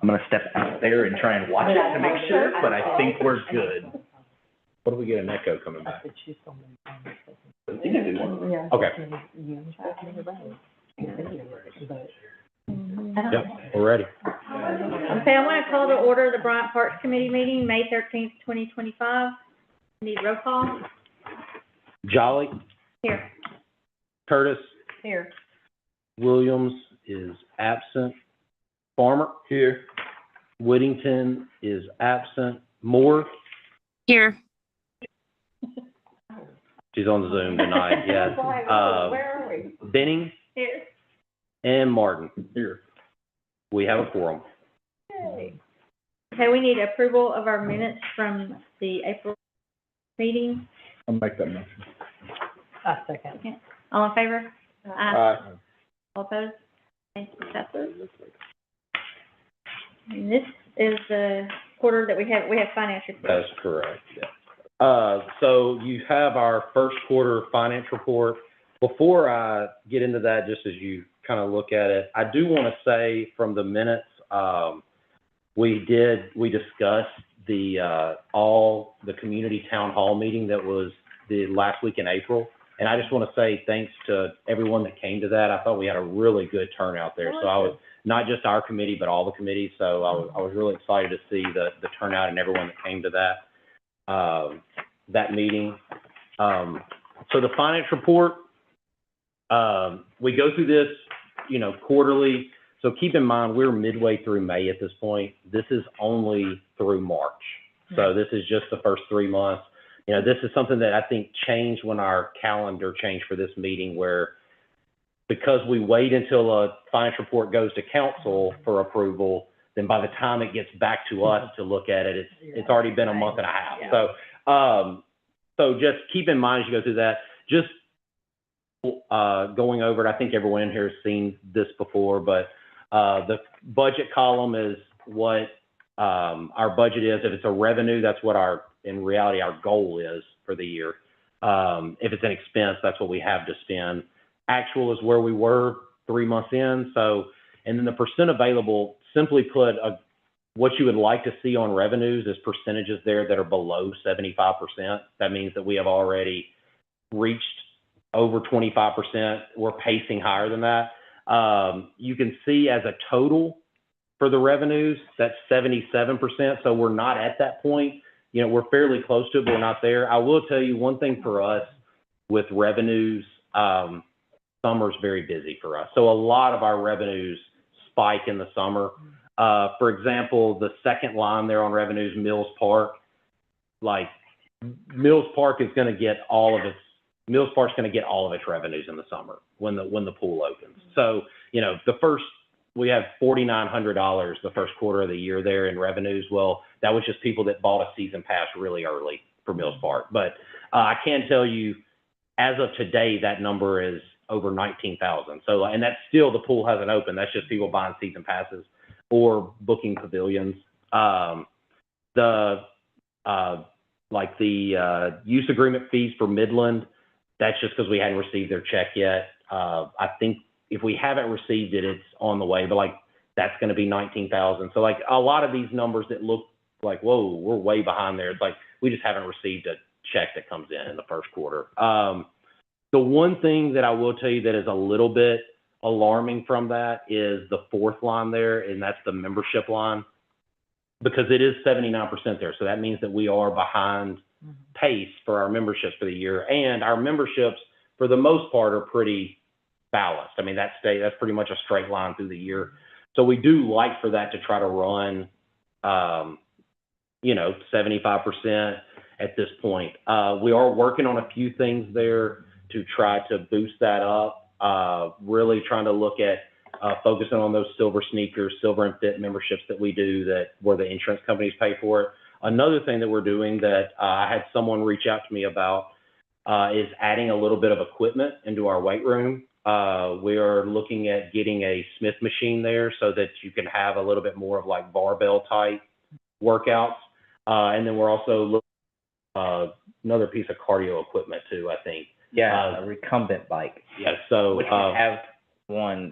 I'm gonna step out there and try and watch it to make sure, but I think we're good. What do we get an echo coming back? Yeah. Okay. Yep, we're ready. Okay, I want to call to order the Bryant Parks Committee meeting, May 13th, 2025. Need roll call? Jolly, Here. Curtis, Here. Williams is absent. Farmer? Here. Whittington is absent. Moore? Here. She's on Zoom tonight, yes. Where are we? Benning? Here. And Martin? Here. We have a quorum. Okay, we need approval of our minutes from the April meeting. I'll make that motion. Second. All in favor? Aye. All opposed? Thank you, passes. And this is the quarter that we have finance report. That's correct, yeah. So you have our first quarter finance report. Before I get into that, just as you kind of look at it, I do want to say from the minutes, we discussed all the community town hall meeting that was the last week in April. And I just want to say thanks to everyone that came to that. I thought we had a really good turnout there. So I was, not just our committee, but all the committees. So I was really excited to see the turnout and everyone that came to that meeting. So the finance report, we go through this, quarterly. So keep in mind, we're midway through May at this point. This is only through March. So this is just the first 3 months. This is something that I think changed when our calendar changed for this meeting, where because we wait until a finance report goes to council for approval, then by the time it gets back to us to look at it, it's already been a month and a half. Yeah. So just keep in mind as you go through that, just going over it, I think everyone in here has seen this before, but the budget column is what our budget is. If it's a revenue, that's what in reality, our goal is for the year. If it's an expense, that's what we have to spend. Actual is where we were 3 months in. So, and then the percent available, simply put, what you would like to see on revenues is percentages there that are below 75%. That means that we have already reached over 25%. We're pacing higher than that. You can see as a total for the revenues, that's 77%. So we're not at that point. We're fairly close to it, but we're not there. I will tell you one thing for us with revenues, summer's very busy for us. So a lot of our revenues spike in the summer. For example, the second line there on revenues, Mills Park, Mills Park's going to get all of its revenues in the summer when the pool opens. So, we have $4,900 the first quarter of the year there in revenues. Well, that was just people that bought a season pass really early for Mills Park. But I can tell you, as of today, that number is over 19,000. So, and that's still, the pool hasn't opened. That's just people buying season passes or booking pavilions. The use agreement fees for Midland, that's just because we hadn't received their check yet. I think if we haven't received it, it's on the way, but that's going to be 19,000. So a lot of these numbers that look like, whoa, we're way behind there. It's we just haven't received a check that comes in the first quarter. The one thing that I will tell you that is a little bit alarming from that is the fourth line there, and that's the membership line, because it is 79% there. So that means that we are behind pace for our memberships for the year, and our memberships for the most part are pretty balanced. I mean, that's pretty much a straight line through the year. So we do like for that to try to run, 75% at this point. We are working on a few things there to try to boost that up, really trying to look at focusing on those silver sneakers, silver and fit memberships that we do where the insurance companies pay for it. Another thing that we're doing that I had someone reach out to me about is adding a little bit of equipment into our weight room. We are looking at getting a Smith machine there so that you can have a little bit more of barbell type workouts. And then we're also looking at another piece of cardio equipment too, I think. Yeah, a recumbent bike. Yeah, so we have one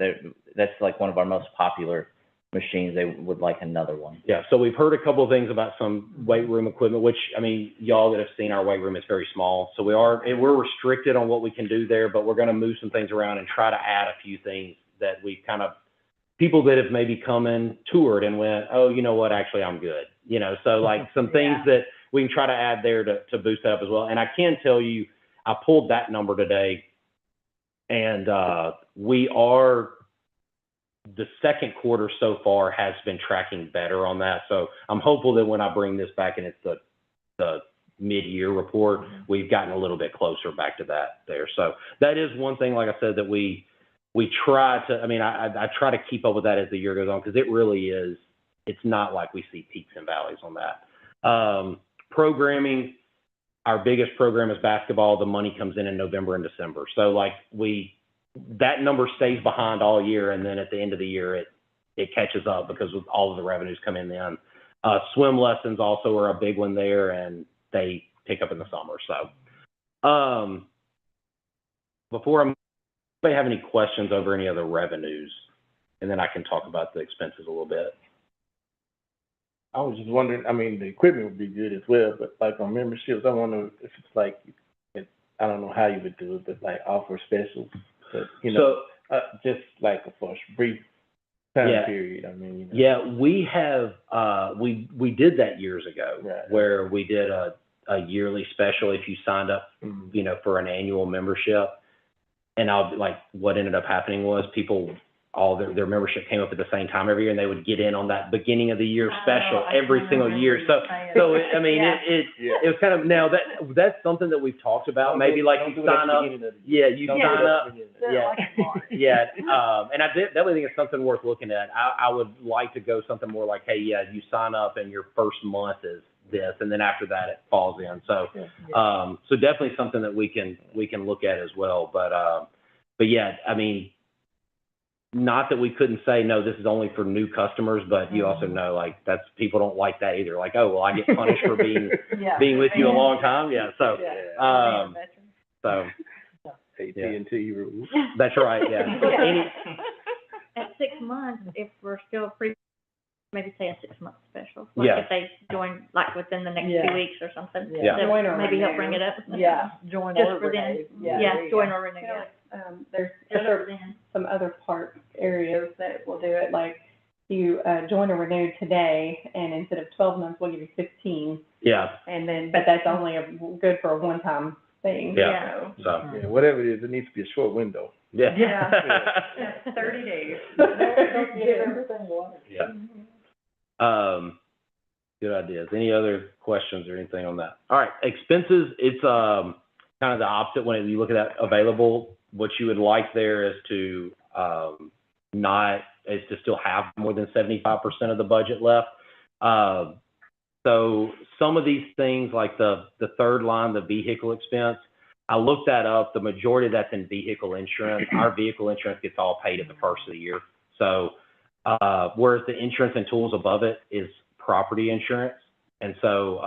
that's one of our most popular machines, they would like another one. Yeah, so we've heard a couple of things about some weight room equipment, which, I mean, y'all that have seen our weight room is very small. So we're restricted on what we can do there, but we're going to move some things around and try to add a few things that we kind of, people that have maybe come in, toured and went, oh, you know what, actually I'm good. You know, so like some things that we can try to add there to boost that up as well. And I can tell you, I pulled that number today, and the second quarter so far has been tracking better on that. So I'm hopeful that when I bring this back and it's the mid-year report, we've gotten a little bit closer back to that there. So that is one thing, like I said, that we try to, I mean, I try to keep up with that as the year goes on, because it really is, it's not like we see peaks and valleys on that. Programming, our biggest program is basketball. The money comes in November and December. So like that number stays behind all year, and then at the end of the year, it catches up because all of the revenues come in then. Swim lessons also are a big one there, and they pick up in the summer. So before anybody have any questions over any other revenues, and then I can talk about the expenses a little bit. I was just wondering, I mean, the equipment would be good as well, but like on memberships, I wonder if it's like, I don't know how you would do it, but like offer specials. But, you know, just like for a brief time period, I mean, you know. Yeah, we have, we did that years ago, where we did a yearly special if you signed up, you know, for an annual membership. And what ended up happening was people, all their membership came up at the same time every year, and they would get in on that beginning of the year special every single year. So I mean, it was kind of, now that's something that we've talked about. Maybe like you sign up, you sign up, and I definitely think it's something worth looking at. I would like to go something more like, hey, you sign up and your first month is this, and then after that it falls in. So, so definitely something that we can look at as well. But yeah, I mean, not that we couldn't say, no, this is only for new customers, but you also know, like, that's, people don't like that either. Like, oh, well, I get punished for being with you a long time. Yeah. So, AT&T rules. That's right. Yeah. At 6 months, if we're still maybe say a 6-month special. If they join, like, within the next 2 weeks or something. Maybe he'll bring it up. Join just or for renew. them. Join or renew. There's some other park areas that will do it, like you join or renew today, and instead of 12 months, we'll give you 15. Yeah. And then, but that's only good for a one-time thing. Yeah. So whatever it is, it needs to be a short window. Yeah. 30 days. Good ideas. Any other questions or anything on that? All right, expenses, it's kind of the opposite when you look at that available. What you would like there is to still have more than 75% of the budget left. So some of these things, like the third line, the vehicle expense, I looked that up. The majority of that's in vehicle insurance. Our vehicle insurance gets all paid at the first of the year. So whereas the insurance and tools above it is property insurance. And so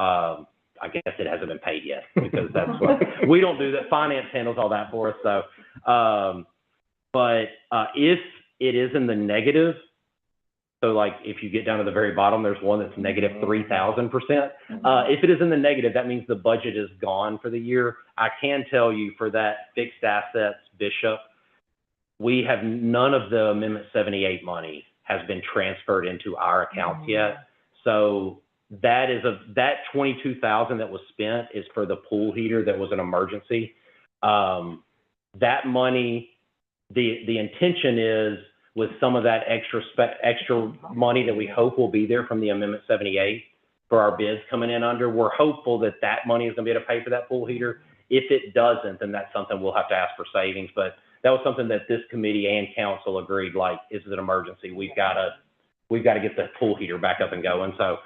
I guess it hasn't been paid yet, because that's what we don't do that. Finance handles all that for us. So, but if it is in the negative, so like if you get down to the very bottom, there's one that's negative 3,000%. If it is in the negative, that means the budget is gone for the year. I can tell you for that fixed assets, Bishop, we have none of the Amendment 78 money has been transferred into our accounts yet. So that $22,000 that was spent is for the pool heater that was an emergency. That money, the intention is, with some of that extra money that we hope will be there from the Amendment 78 for our bids coming in under, we're hopeful that money is going to be able to pay for that pool heater. If it doesn't, then that's something we'll have to ask for savings. But that was something that this committee and council agreed, like, this is an emergency. We've got to get the pool heater back up and going. So,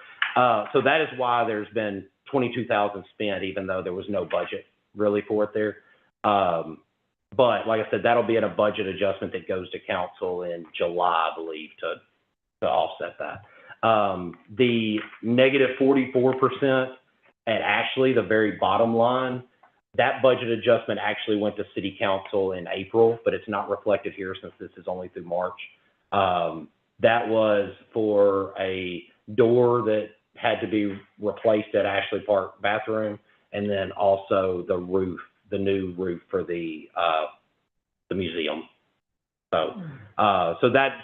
so that is why there's been $22,000 spent, even though there was no budget really for it there. But like I said, that'll be in a budget adjustment that goes to council in July, I believe, to offset that. The negative 44% at Ashley, the very bottom line, that budget adjustment actually went to city council in April, but it's not reflected here since this is only through March. That was for a door that had to be replaced at Ashley Park bathroom, and then also the roof, the new roof for the museum. So,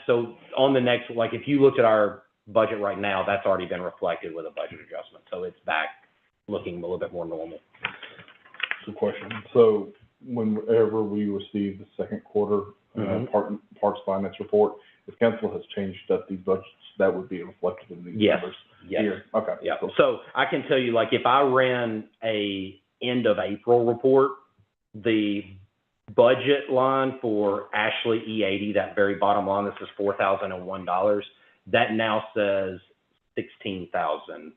so on the next, like, if you look at our budget right now, that's already been reflected with a budget adjustment. So it's back looking a little bit more normal. So question, so whenever we receive the second quarter, Parks Finance report, if council has changed up these budgets, that would be reflected in these numbers? Yes. Here? Okay. Yeah. Cool. So I can tell you, like, if I ran a end of April report, the budget line for Ashley E80, that very bottom line, this is $4,001, that now says 16,000,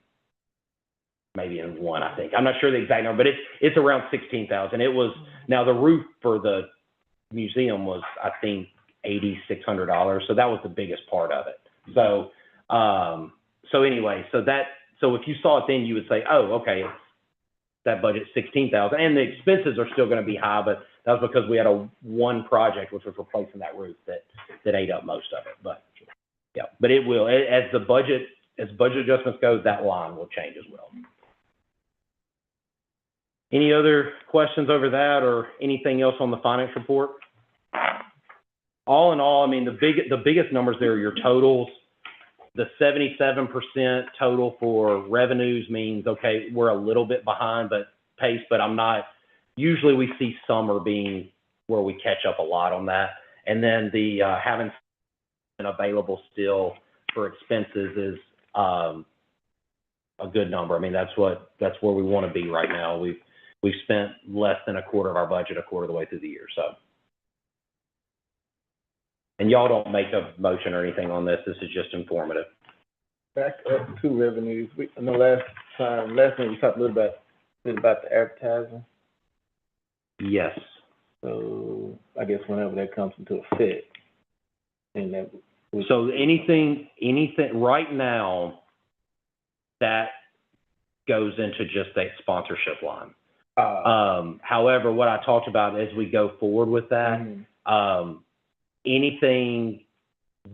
maybe in one, I think. I'm not sure the exact number, but it's around 16,000. It was, now the roof for the museum was, I think, $8,600. So that was the biggest part of it. So, anyway, so if you saw it then, you would say, oh, okay, that budget's 16,000, and the expenses are still going to be high, but that was because we had one project, which was replacing that roof, that ate up most of it. But yeah, but it will, as budget adjustments goes, that line will change as well. Any other questions over that, or anything else on the finance report? All in all, I mean, the biggest numbers there are your totals. The 77% total for revenues means, okay, we're a little bit behind pace, but I'm not, usually we see summer being where we catch up a lot on that. And then the having available still for expenses is a good number. I mean, that's where we want to be right now. We've spent less than a quarter of our budget a quarter of the way through the year, so. And y'all don't make a motion or anything on this. This is just informative. Back up to revenues. I know last time we talked a little bit about the advertising. Yes. So I guess whenever that comes into effect, and that. So anything right now that goes into just that sponsorship line. However, what I talked about as we go forward with that, anything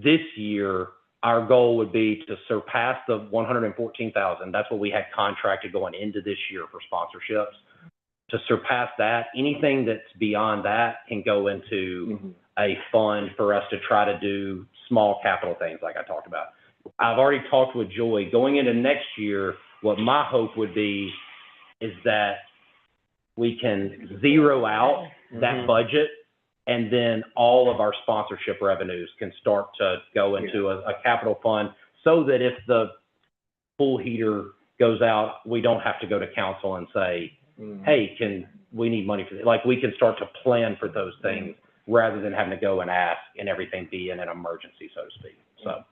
this year, our goal would be to surpass the 114,000. That's what we had contracted going into this year for sponsorships. To surpass that, anything that's beyond that can go into a fund for us to try to do small capital things like I talked about. I've already talked with Joy. Going into next year, what my hope would be is that we can zero out that budget, and then all of our sponsorship revenues can start to go into a capital fund, so that if the pool heater goes out, we don't have to go to council and say, hey, we need money for this. Like, we can start to plan for those things rather than having to go and ask and everything be in an emergency, so to speak. So,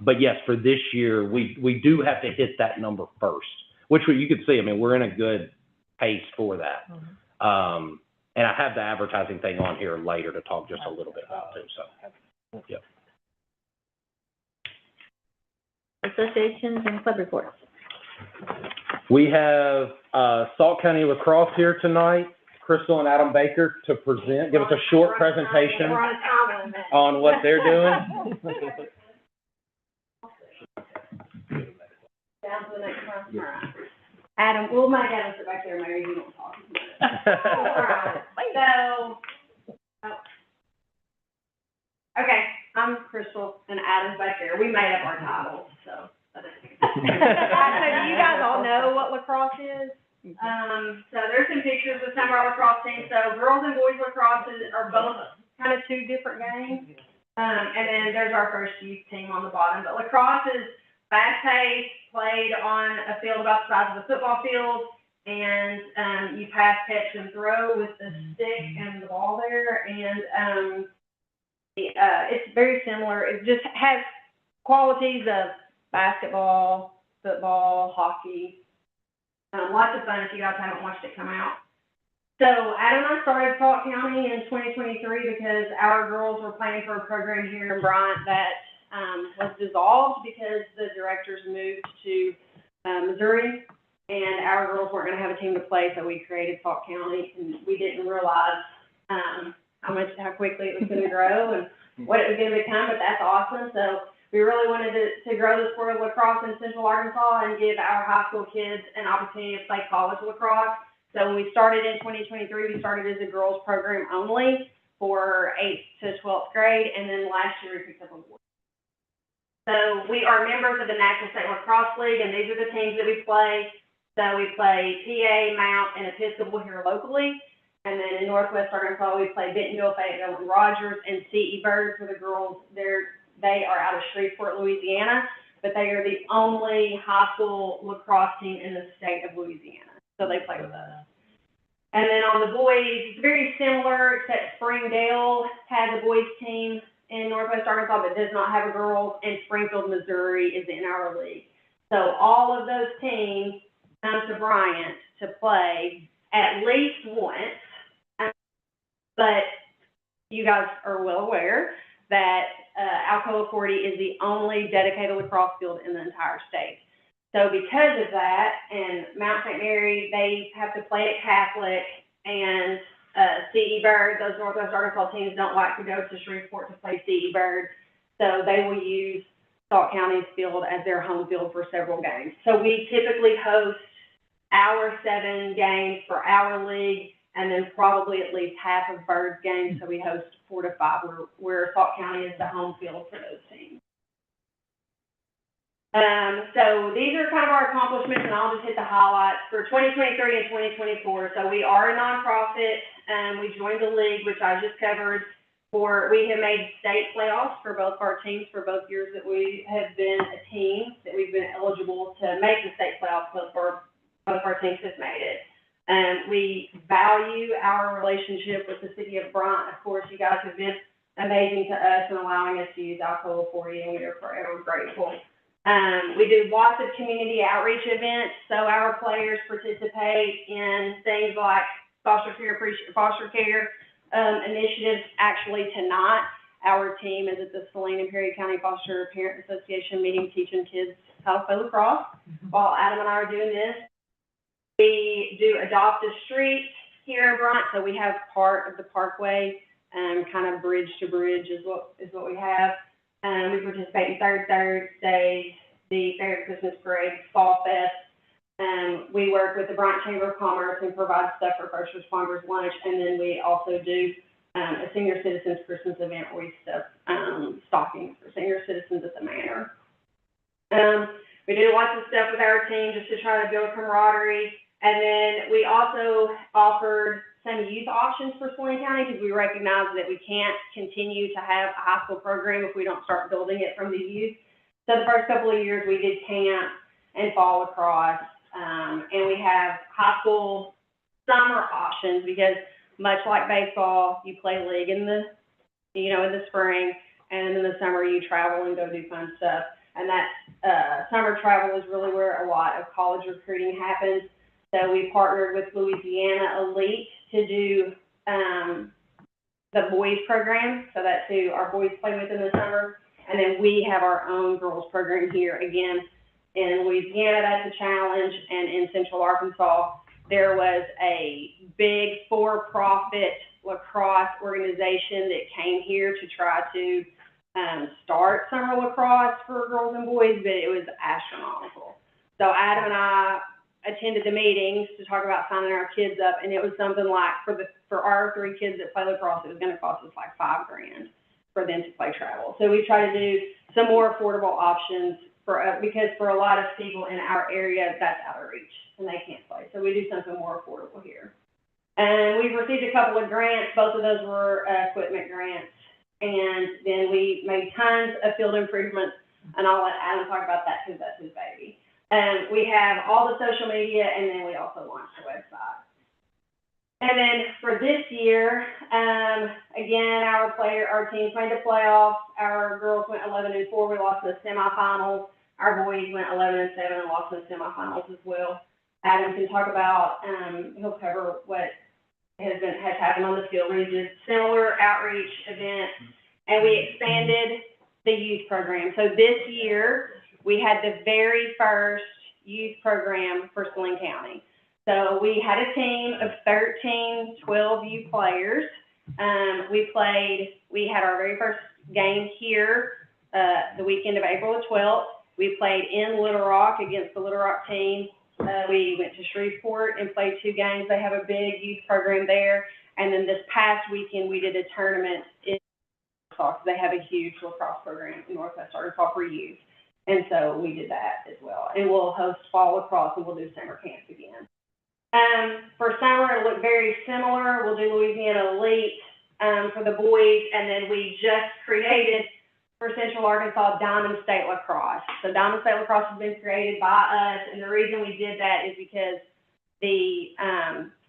but yes, for this year, we do have to hit that number first, which you could see. I mean, we're in a good pace for that. And I have the advertising thing on here later to talk just a little bit about too, so, yeah. Associations and club reports. We have Salt County Lacrosse here tonight, Crystal and Adam Baker, to give us a short presentation on what they're doing. Down to the next one. All right. Adam, well, my dad will sit back there, Mary, you don't talk. All right. Okay, I'm Crystal and Adam's back there. We made up our titles, so. So do you guys all know what lacrosse is? So there's some pictures of some of our lacrosse teams. So girls and boys lacrosse are both kind of two different games. And then there's our first youth team on the bottom. But lacrosse is fast-paced, played on a field about the size of a football field, and you pass, catch, and throw with the stick and the ball there. And it's very similar. It just has qualities of basketball, football, hockey. Lots of fun if you guys haven't watched it come out. So Adam and I started Salt County in 2023 because our girls were playing for a program here in Bryant that was dissolved because the directors moved to Missouri, and our girls weren't going to have a team to play, so we created Salt County, and we didn't realize how quickly it was going to grow. And what it was gonna become, but that's awesome. So we really wanted to grow the sport of lacrosse in Central Arkansas and give our high school kids an opportunity to play college lacrosse. So when we started in 2023, we started as a girls program only for 8th to 12th grade, and then last year we picked up a boys. So we are members of the National State Lacrosse League, and these are the teams that we play. So we play PA, Mount, and Episcopal here locally. And then in Northwest Arkansas, we play Bentonville, Fayetteville, and Rogers, and CE Birds for the girls. They are out of Shreveport, Louisiana, but they are the only high school lacrosse team in the state of Louisiana. So they play with us. And then on the boys, it's very similar, except Springdale has a boys team in Northwest Arkansas, but does not have a girls, and Springfield, Missouri is in our league. So all of those teams come to Bryant to play at least once, but you guys are well aware that Alcoa 40 is the only dedicated lacrosse field in the entire state. So because of that, and Mount St. Mary, they have to play at Catholic, and CE Bird, those Northwest Arkansas teams don't like to go to Shreveport to play CE Bird, so they will use Salt County's field as their home field for several games. So we typically host our 7 games for our league, and then probably at least half of Bird's games, so we host 4 to 5, where Salt County is the home field for those teams. So these are kind of our accomplishments, and I'll just hit the highlights for 2023 and 2024. So we are a nonprofit. We joined the league, which I just covered. We have made state playoffs for both of our teams for both years that we have been a team, that we've been eligible to make the state playoffs. Both of our teams have made it. We value our relationship with the city of Bryant. Of course, you guys have been amazing to us and allowing us to use Alcoa 40, and we are forever grateful. We do lots of community outreach events, so our players participate in things like foster care initiatives. Actually, tonight, our team is at the Saline and Perry County Foster Parent Association meeting, teaching kids how to play lacrosse, while Adam and I are doing this. We do adopt a street here in Bryant, so we have part of the parkway, kind of bridge to bridge is what we have. We participate in Third Thursday, the Fair Christmas Parade, Fall Fest. We work with the Bryant Chamber of Commerce and provide stuff for first responders lunch, and then we also do a senior citizens Christmas event where we stuff stockings for senior citizens at the manor. We do lots of stuff with our team just to try to build camaraderie. And then we also offered some youth options for Saline County because we recognize that we can't continue to have a high school program if we don't start building it from the youth. So the first couple of years we did camp and fall lacrosse, and we have high school summer options because much like baseball, you play league in the spring, and in the summer you travel and go do fun stuff. And that summer travel is really where a lot of college recruiting happens. So we partnered with Louisiana Elite to do the boys program. So that's who our boys play with in the summer. And then we have our own girls program here. Again, in Louisiana, that's a challenge. And in Central Arkansas, there was a big for-profit lacrosse organization that came here to try to start summer lacrosse for girls and boys, but it was astronomical. So Adam and I attended the meetings to talk about signing our kids up, and it was something like for our 3 kids that play lacrosse, it was going to cost us like $5,000 for them to play travel. So we try to do some more affordable options because for a lot of people in our area, that's out of reach and they can't play. So we do something more affordable here. And we've received a couple of grants. Both of those were equipment grants. And then we made tons of field improvements, and I'll let Adam talk about that because that's his baby. We have all the social media, and then we also launched a website. And then for this year, again, our teams made the playoffs. Our girls went 11-4. We lost in the semifinals. Our boys went 11-7 and lost in the semifinals as well. Adam can talk about. He'll cover what has happened on the field. We did similar outreach events, and we expanded the youth program. So this year, we had the very first youth program for Saline County. So we had a team of 13 12U players, We had our very first game here, the weekend of April the 12th. We played in Little Rock against the Little Rock team. We went to Shreveport and played 2 games. They have a big youth program there. And then this past weekend, we did a tournament in lacrosse. They have a huge lacrosse program in Northwest Arkansas for youth. And so we did that as well. And we'll host fall lacrosse, and we'll do summer camps again. For summer, it'll look very similar. We'll do Louisiana Elite for the boys, and then we just created for Central Arkansas Diamond State Lacrosse. So Diamond State Lacrosse has been created by us, and the reason we did that is because the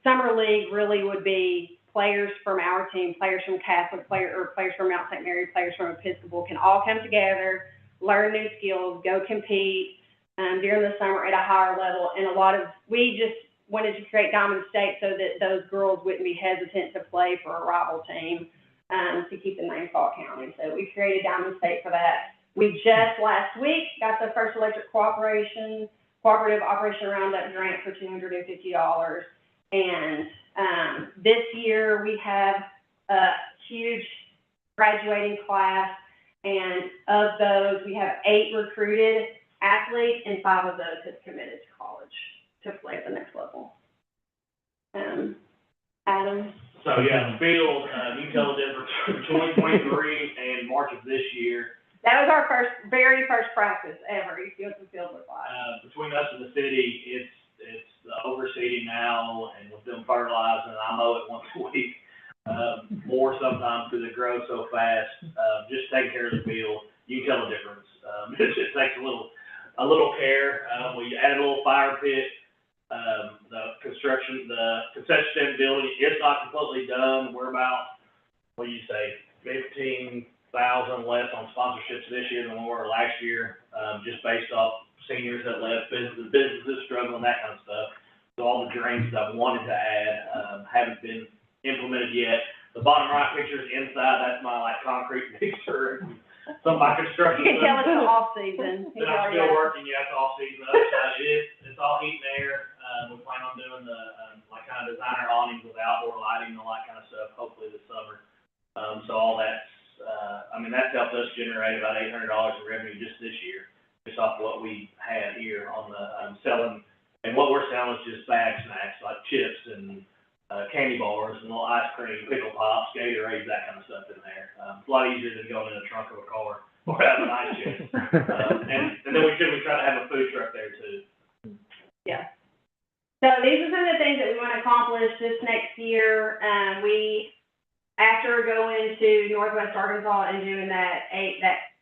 summer league really would be players from our team, players from Catholic, players from Mount St. Mary, players from Episcopal can all come together, learn new skills, go compete during the summer at a higher level. And we just wanted to create Diamond State so that those girls wouldn't be hesitant to play for a rival team to keep the name Salt County. So we created Diamond State for that. We just last week got the first electric cooperative operation roundup grant for $250. And this year we have a huge graduating class, and of those we have 8 recruited athletes, and 5 of those have committed to college to play at the next level. Adam? So, yeah, the field, you can tell the difference between 2023 and March of this year. That was our very first practice ever. You see what the field looks like. Between us and the city, it's the overseeding now, and with them fertilizing, I mow it once a week, more sometimes because it grows so fast. Just taking care of the field, you can tell the difference. It just takes a little care. We added a little fire pit. The concession stand building, it's not completely done. We're about, 15,000 less on sponsorships this year than we were last year, just based off seniors that left, businesses struggling, that kind of stuff. So all the drains that I wanted to add haven't been implemented yet. The bottom right picture is inside. That's my concrete mixer. Some of my construction. You can tell it's the off season. But I'm still working, it's off season. The other side it's all heat and air. We plan on doing the kind of designer awnings with outdoor lighting and all that kind of stuff, hopefully this summer. So all that's that's helped us generate about $800 in revenue just this year, just off what we had here on the selling. And what we're selling is just bag snacks like chips and candy bars and little ice cream, pickle pops, Gatorade, that kind of stuff in there. It's a lot easier than going in the trunk of a car or having an ice chest. And then we try to have a food truck there too. Yeah. So these are some of the things that we want to accomplish this next year. After going to Northwest Arkansas and doing that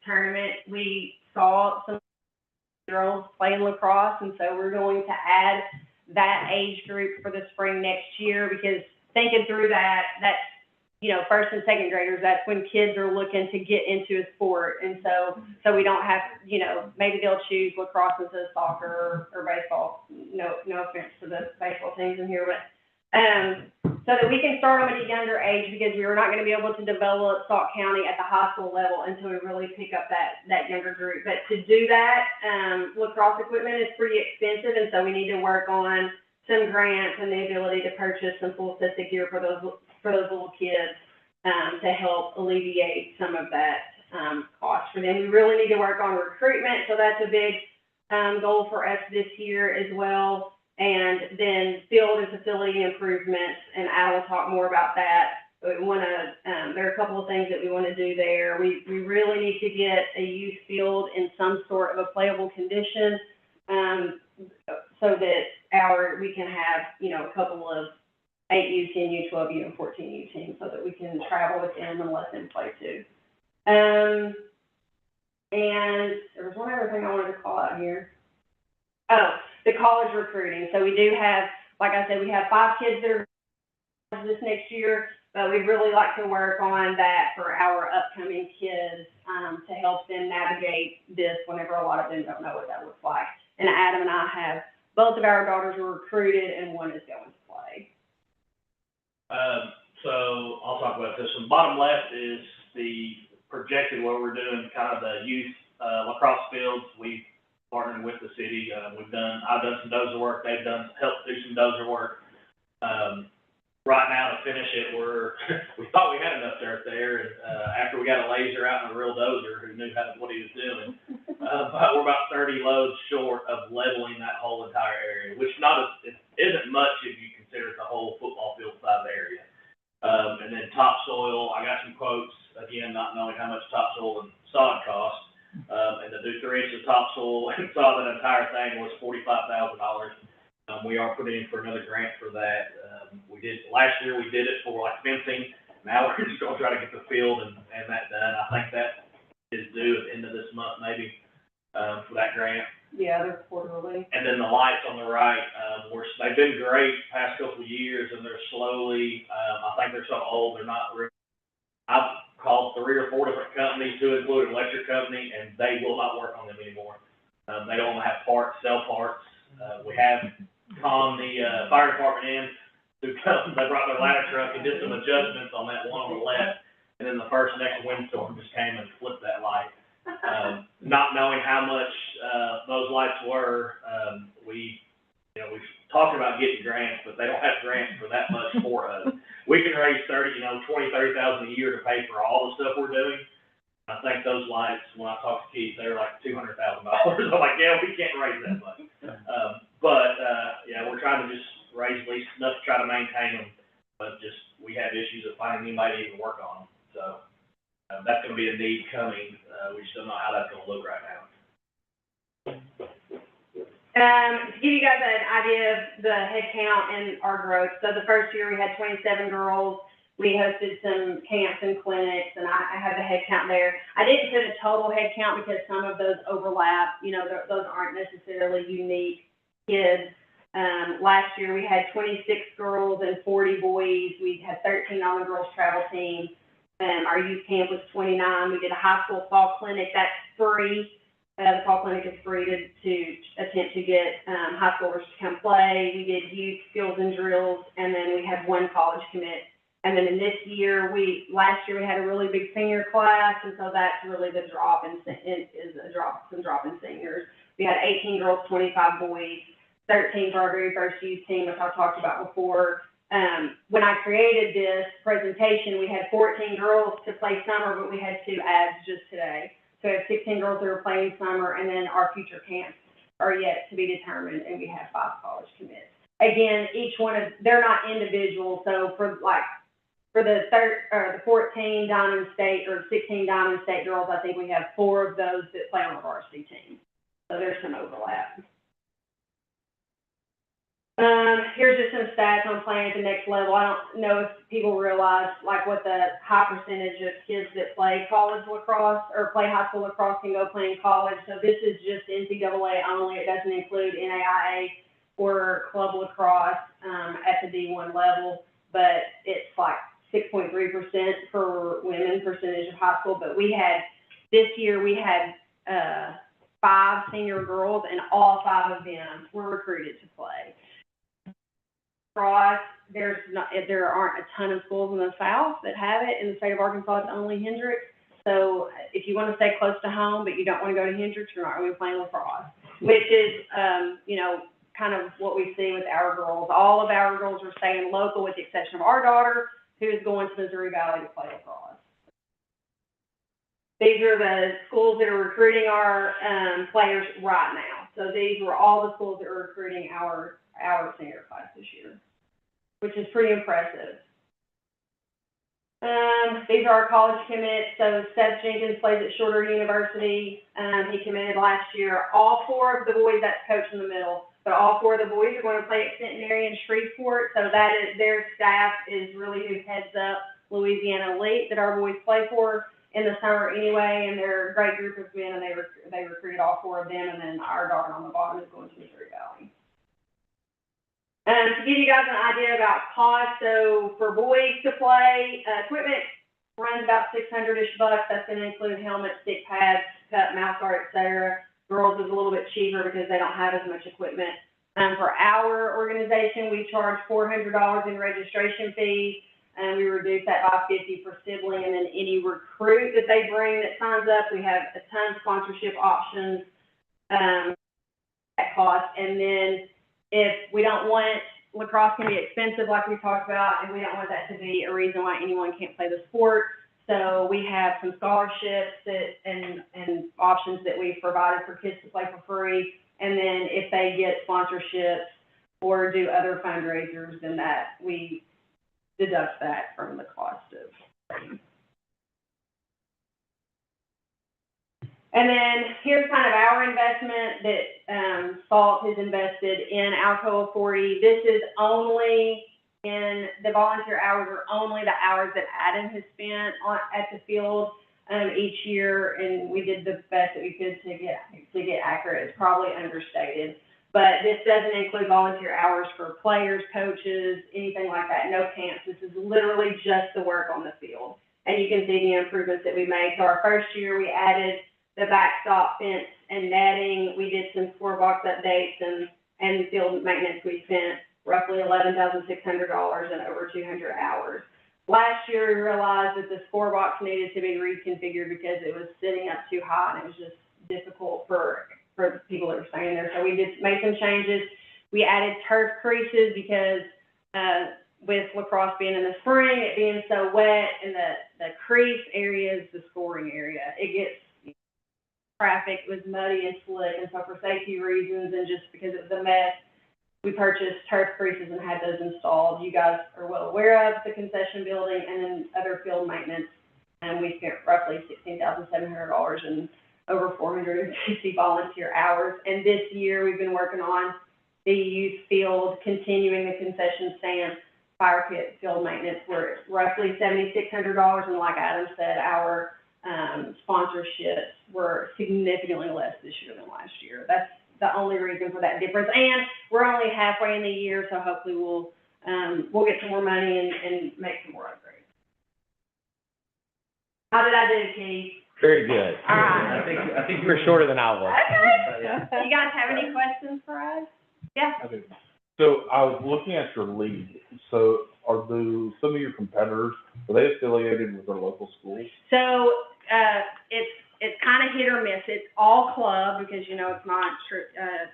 tournament, we saw some girls playing lacrosse, and so we're going to add that age group for the spring next year, because thinking through that's, first and second graders, that's when kids are looking to get into a sport. And so we don't have, maybe they'll choose lacrosse instead of soccer or baseball. No offense to the baseball teams in here, but so that we can start them at a younger age, because we were not going to be able to develop Salt County at the high school level until we really pick up that younger group. But to do that, lacrosse equipment is pretty expensive, and so we need to work on some grants and the ability to purchase some full sets of gear for those little kids to help alleviate some of that cost for them. We really need to work on recruitment, so that's a big goal for us this year as well. And then field and facility improvements, and Adam will talk more about that. But we want to, there are a couple of things that we want to do there. We really need to get a youth field in some sort of a playable condition, so that we can have, a couple of 8U, 10U, 12U, and 14U teams, so that we can travel with them and let them play too. And there was one other thing I wanted to call out here. Oh, the college recruiting. So we do have, like I said, we have 5 kids that are this next year, but we'd really like to work on that for our upcoming kids to help them navigate this whenever a lot of them don't know what that looks like. And Adam and I have, both of our daughters are recruited, and one is going to play. So I'll talk about this one. Bottom left is the projected where we're doing kind of the youth lacrosse fields. We partnered with the city. I've done some dozer work. They've helped do some dozer work. Right now, the to finish it, we thought we had enough dirt there, and, after we got a laser out and a real dozer who knew what he was doing, but we're about 30 loads short of leveling that whole entire area, which it isn't much if you consider the whole football field side of the area. And then topsoil, I got some quotes, again, not knowing how much topsoil and sod cost, and to do 3 inches of topsoil and sod that entire thing was $45,000. We are putting in for another grant for that. Last year we did it for like fencing. Now we're just gonna try to get the field and that done. I think that is due at the end of this month maybe, for that grant. Yeah, they're quarterly. And then the lights on the right, they've been great the past couple of years, and they're slowly, I think they're so old, they're not real. I've called 3 or 4 different companies, to include an electric company, and they will not work on them anymore. They don't have parts, sell parts. We have called the fire department in to come. They brought their ladder truck and did some adjustments on that one on the left, and then the next windstorm just came and flipped that light. Not knowing how much those lights were, we've talked about getting grants, but they don't have grants for that much for us. We can raise $30,000 a year to pay for all the stuff we're doing. I think those lights, when I talked to Keith, they were like $200,000. I'm like, yeah, we can't raise that much. We're trying to just raise at least enough to try to maintain them, but we have issues of finding anybody to even work on them. So, that's gonna be a need coming. We just don't know how that's gonna look right now. To give you guys an idea of the head count and our growth, so the first year we had 27 girls. We hosted some camps and clinics, and I have the head count there. I didn't put a total head count because some of those overlap. Those aren't necessarily unique kids. Last year we had 26 girls and 40 boys. We had 13 on the girls travel team. Our youth camp was 29. We did a high school fall clinic. That's free. The fall clinic is free to attempt to get high schoolers to come play. We did youth skills and drills, and then we had 1 college commit. And then in this year, last year we had a really big senior class, and so that's really the drop in seniors. We had 18 girls, 25 boys, 13 for our very first youth team, which I talked about before. When I created this presentation, we had 14 girls to play summer, but we had 2 adds just today. So we have 16 girls that are playing summer, and then our future camps are yet to be determined, and we have 5 college commits. Again, they're not individual, so for the 14 Diamond State or 16 Diamond State girls, I think we have 4 of those that play on the varsity team. So there's some overlap. Here's just some stats on playing at the next level. I don't know if people realize what the high percentage of kids that play college lacrosse or play high school lacrosse can go play in college. So this is just NCAA only. It doesn't include NAIA or club lacrosse at the D1 level, but it's 6.3% for women percentage of high school. But this year we had 5 senior girls, and all 5 of them were recruited to play. Lacrosse, there aren't a ton of schools in the South that have it. In the state of Arkansas, it's only Hendricks. So if you want to stay close to home, but you don't want to go to Hendricks, you're not going to be playing lacrosse, which is, kind of what we see with our girls. All of our girls are staying local with the exception of our daughter, who is going to Missouri Valley to play lacrosse. These are the schools that are recruiting our players right now. So these were all the schools that are recruiting our senior class this year, which is pretty impressive. These are our college commits. So Seth Jenkins plays at Shorter University. He committed last year. All 4 of the boys, that's coach in the middle, but all 4 of the boys are going to play at Centenary and Shreveport. So that is, their staff is really who heads up Louisiana Elite that our boys play for in the summer anyway, and they're a great group of men, and they recruited all 4 of them, and then our daughter on the bottom is going to Missouri Valley. To give you guys an idea about cost, so for boys to play, equipment runs about $600-ish. That's going to include helmets, stick pads, cup, mouth guard, etc. Girls is a little bit cheaper because they don't have as much equipment. For our organization, we charge $400 in registration fees, and we reduce that by $50 for sibling, and then any recruit that they bring that signs up, we have a ton of sponsorship options at cost. And then if we don't want lacrosse can be expensive, like we talked about, and we don't want that to be a reason why anyone can't play the sport. So we have some scholarships and options that we've provided for kids to play for free. And then if they get sponsorships or do other fundraisers, then that we deduct that from the cost of. And then here's kind of our investment that SALT has invested in Alcoa 40. This is only in the volunteer hours, are only the hours that Adam has spent at the field each year, and we did the best that we could to get accurate. It's probably understated, but this doesn't include volunteer hours for players, coaches, anything like that. No camps. This is literally just the work on the field, and you can see the improvements that we made. So our first year, we added the backstop fence and netting. We did some scorebox updates and field maintenance. We spent roughly $11,600 and over 200 hours. Last year, we realized that the scorebox needed to be reconfigured because it was sitting up too high and it was just difficult for the people that were staying there. So we made some changes. We added turf creases because with lacrosse being in the spring, it being so wet, and the crease area is the scoring area. It gets traffic, was muddy and slick, and so for safety reasons and just because it was a mess, we purchased turf creases and had those installed. You guys are well aware of the concession building and then other field maintenance, and we spent roughly $16,700 and over 450 volunteer hours. And this year we've been working on the youth field, continuing the concession stand, fire pit field maintenance. We're at roughly $7,600, and like Adam said, our sponsorships were significantly less this year than last year. That's the only reason for that difference. And we're only halfway in the year, so hopefully we'll get some more money and make some more upgrades. How did I do, Keith? Very good. All right. I think you were shorter than I was. Okay. You guys have any questions for us? Yeah. I do. So I was looking at your league. So are some of your competitors, are they affiliated with their local schools? So it's kind of hit or miss. It's all club because, you know, it's not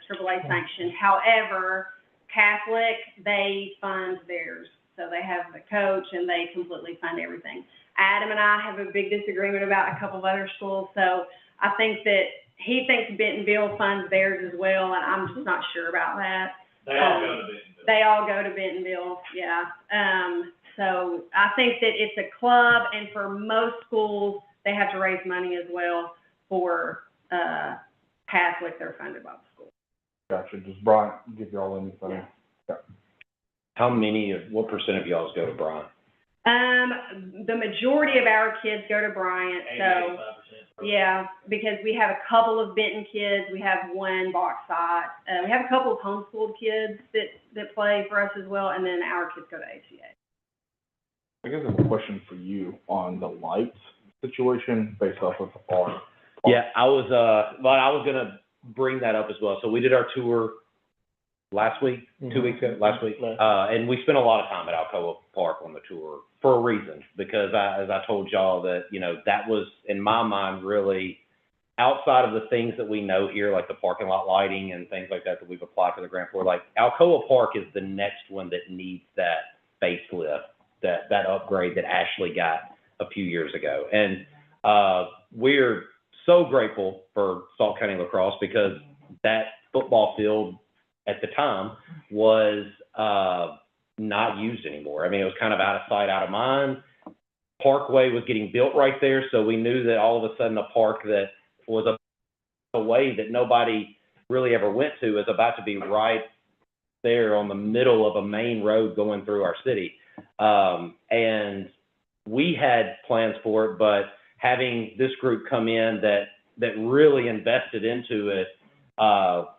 AAA sanctioned. However, Catholic, they fund theirs. So they have the coach and they completely fund everything. Adam and I have a big disagreement about a couple of other schools. So I think that he thinks Bentonville funds theirs as well, and I'm just not sure about that. They all go to Bentonville. They all go to Bentonville, yeah. So I think that it's a club, and for most schools, they have to raise money as well. For Catholic, they're funded by the school. Gotcha. Does Bryant give y'all anything? Yeah. What percent of y'all's go to Bryant? The majority of our kids go to Bryant, so, 85%. yeah, because we have a couple of Benton kids, we have one Bauxite, we have a couple of homeschooled kids that play for us as well, and then our kids go to ACA. I guess I have a question for you on the lights situation based off of our. Yeah, I was gonna bring that up as well. So we did our tour last week, 2 weeks ago, last week. And we spent a lot of time at Alcoa Park on the tour for a reason, because as I told y'all that, you know, that was, in my mind, really outside of the things that we know here, like the parking lot lighting and things like that we've applied for the grant for, like Alcoa Park is the next one that needs that facelift, that upgrade that Ashley got a few years ago. And we're so grateful for Salt County Lacrosse, because that football field at the time was not used anymore. I mean, it was kind of out of sight, out of mind. Parkway was getting built right there, so we knew that all of a sudden a park that was a way that nobody really ever went to is about to be right there on the middle of a main road going through our city. And we had plans for it, but having this group come in that really invested into it,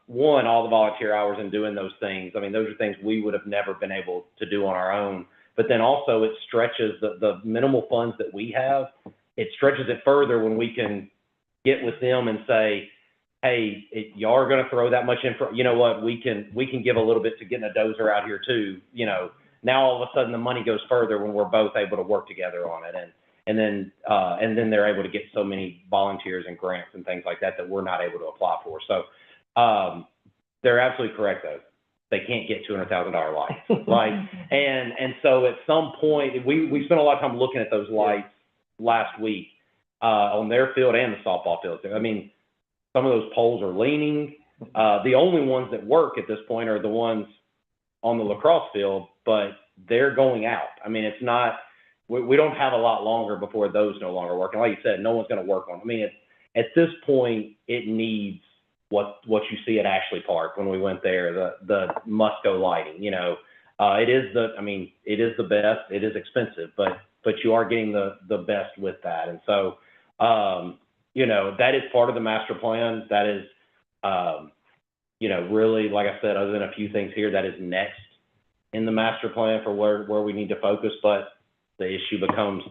one, all the volunteer hours and doing those things. I mean, those are things we would have never been able to do on our own. But then also it stretches the minimal funds that we have. It stretches it further when we can get with them and say, hey, y'all are going to throw that much in for, you know what, we can give a little bit to getting a dozer out here too. You know, now all of a sudden the money goes further when we're both able to work together on it. And then they're able to get so many volunteers and grants and things like that we're not able to apply for. So they're absolutely correct, though. they can't get $200,000 lights. Like, and so at some point, we spent a lot of time looking at those lights last week, on their field and the softball field. I mean, some of those poles are leaning. The only ones that work at this point are the ones on the lacrosse field, but they're going out. I mean, it's not, we don't have a lot longer before those no longer work. And like you said, no one's going to work on them. I mean, at this point, it needs what you see at Ashley Park when we went there, the Musco lighting, you know. It is the best. It is expensive, but you are getting the best with that. And so, you know, that is part of the master plan. That is, you know, really, like I said, other than a few things here, that is next in the master plan for where we need to focus. But the issue becomes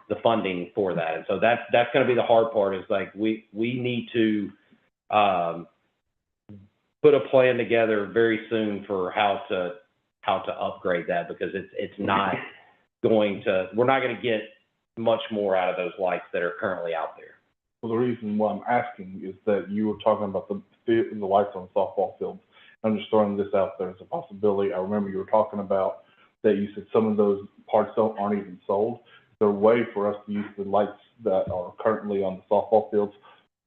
the funding for that. And so that's going to be the hard part, is like, we need to, put a plan together very soon for how to upgrade that, because it's not going to, we're not going to get much more out of those lights that are currently out there. Well, the reason why I'm asking is that you were talking about the lights on softball fields. I'm just throwing this out there as a possibility. I remember you were talking about that you said some of those parts aren't even sold. Is there a way for us to use the lights that are currently on the softball fields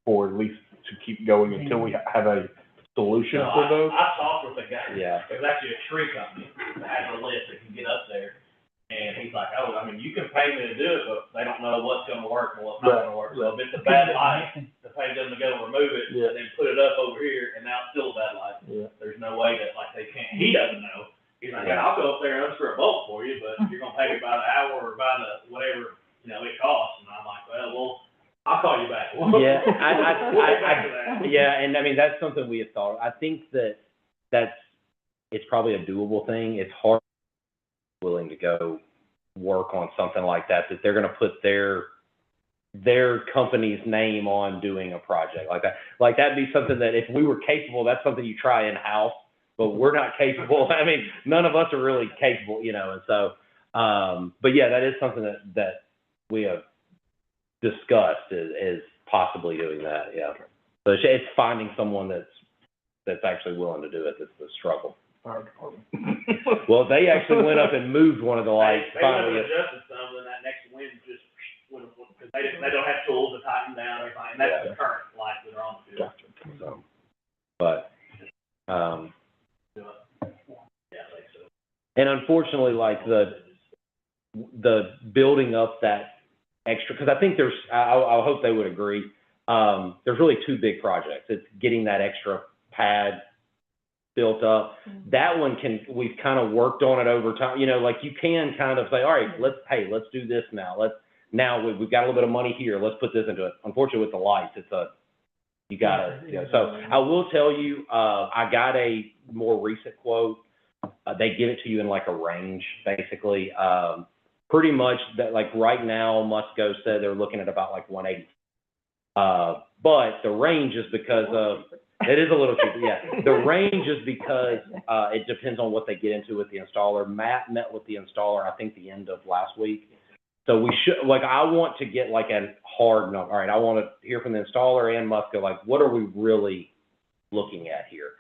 for at least to keep going until we have a solution for those? I talked with a guy. Yeah. There's actually a tree company that has a list that can get up there. And he's like, oh, I mean, you can pay me to do it, but they don't know what's going to work and what's not going to work. So if it's a bad light, to pay them to go remove it and then put it up over here, and now it's still a bad light. Yeah. There's no way that, like, they can't, he doesn't know. He's like, yeah, I'll go up there and unscrew a bolt for you, but you're going to pay me by the hour or by the whatever, you know, it costs. And I'm like, well, I'll call you back. Yeah, We'll get back to that. yeah, and I mean, that's something we have thought. I think it's probably a doable thing. It's hard, willing to go work on something like that they're going to put their company's name on doing a project like that. Like, that'd be something that if we were capable, that's something you try in-house, but we're not capable. I mean, none of us are really capable, you know, and so, but yeah, that is something that we have discussed is possibly doing that, yeah. So it's finding someone that's actually willing to do it. That's the struggle. Fire department. Well, they actually went up and moved one of the lights They finally. adjusted some, and that next wind just went, because they don't have tools to tighten down or anything, and that's the current lights that are on the field. So, but, Yeah, I think so. and unfortunately, like the building up that extra, because I think I hope they would agree, there's really two big projects. It's getting that extra pad built up. That one we've kind of worked on it over time. You know, like, you can kind of say, all right, let's do this now. We've got a little bit of money here. Let's put this into it. Unfortunately, with the lights, you gotta, you know. So I will tell you, I got a more recent quote. They give it to you in like a range, basically. Pretty much that, like, right now, Musco said they're looking at about like 180. But the range is because of, it is a little cheaper, yeah. The range is because it depends on what they get into with the installer. Matt met with the installer, I think, the end of last week. So we should, like, I want to get like a hard number. All right, I want to hear from the installer and Musco, like, what are we really looking at here?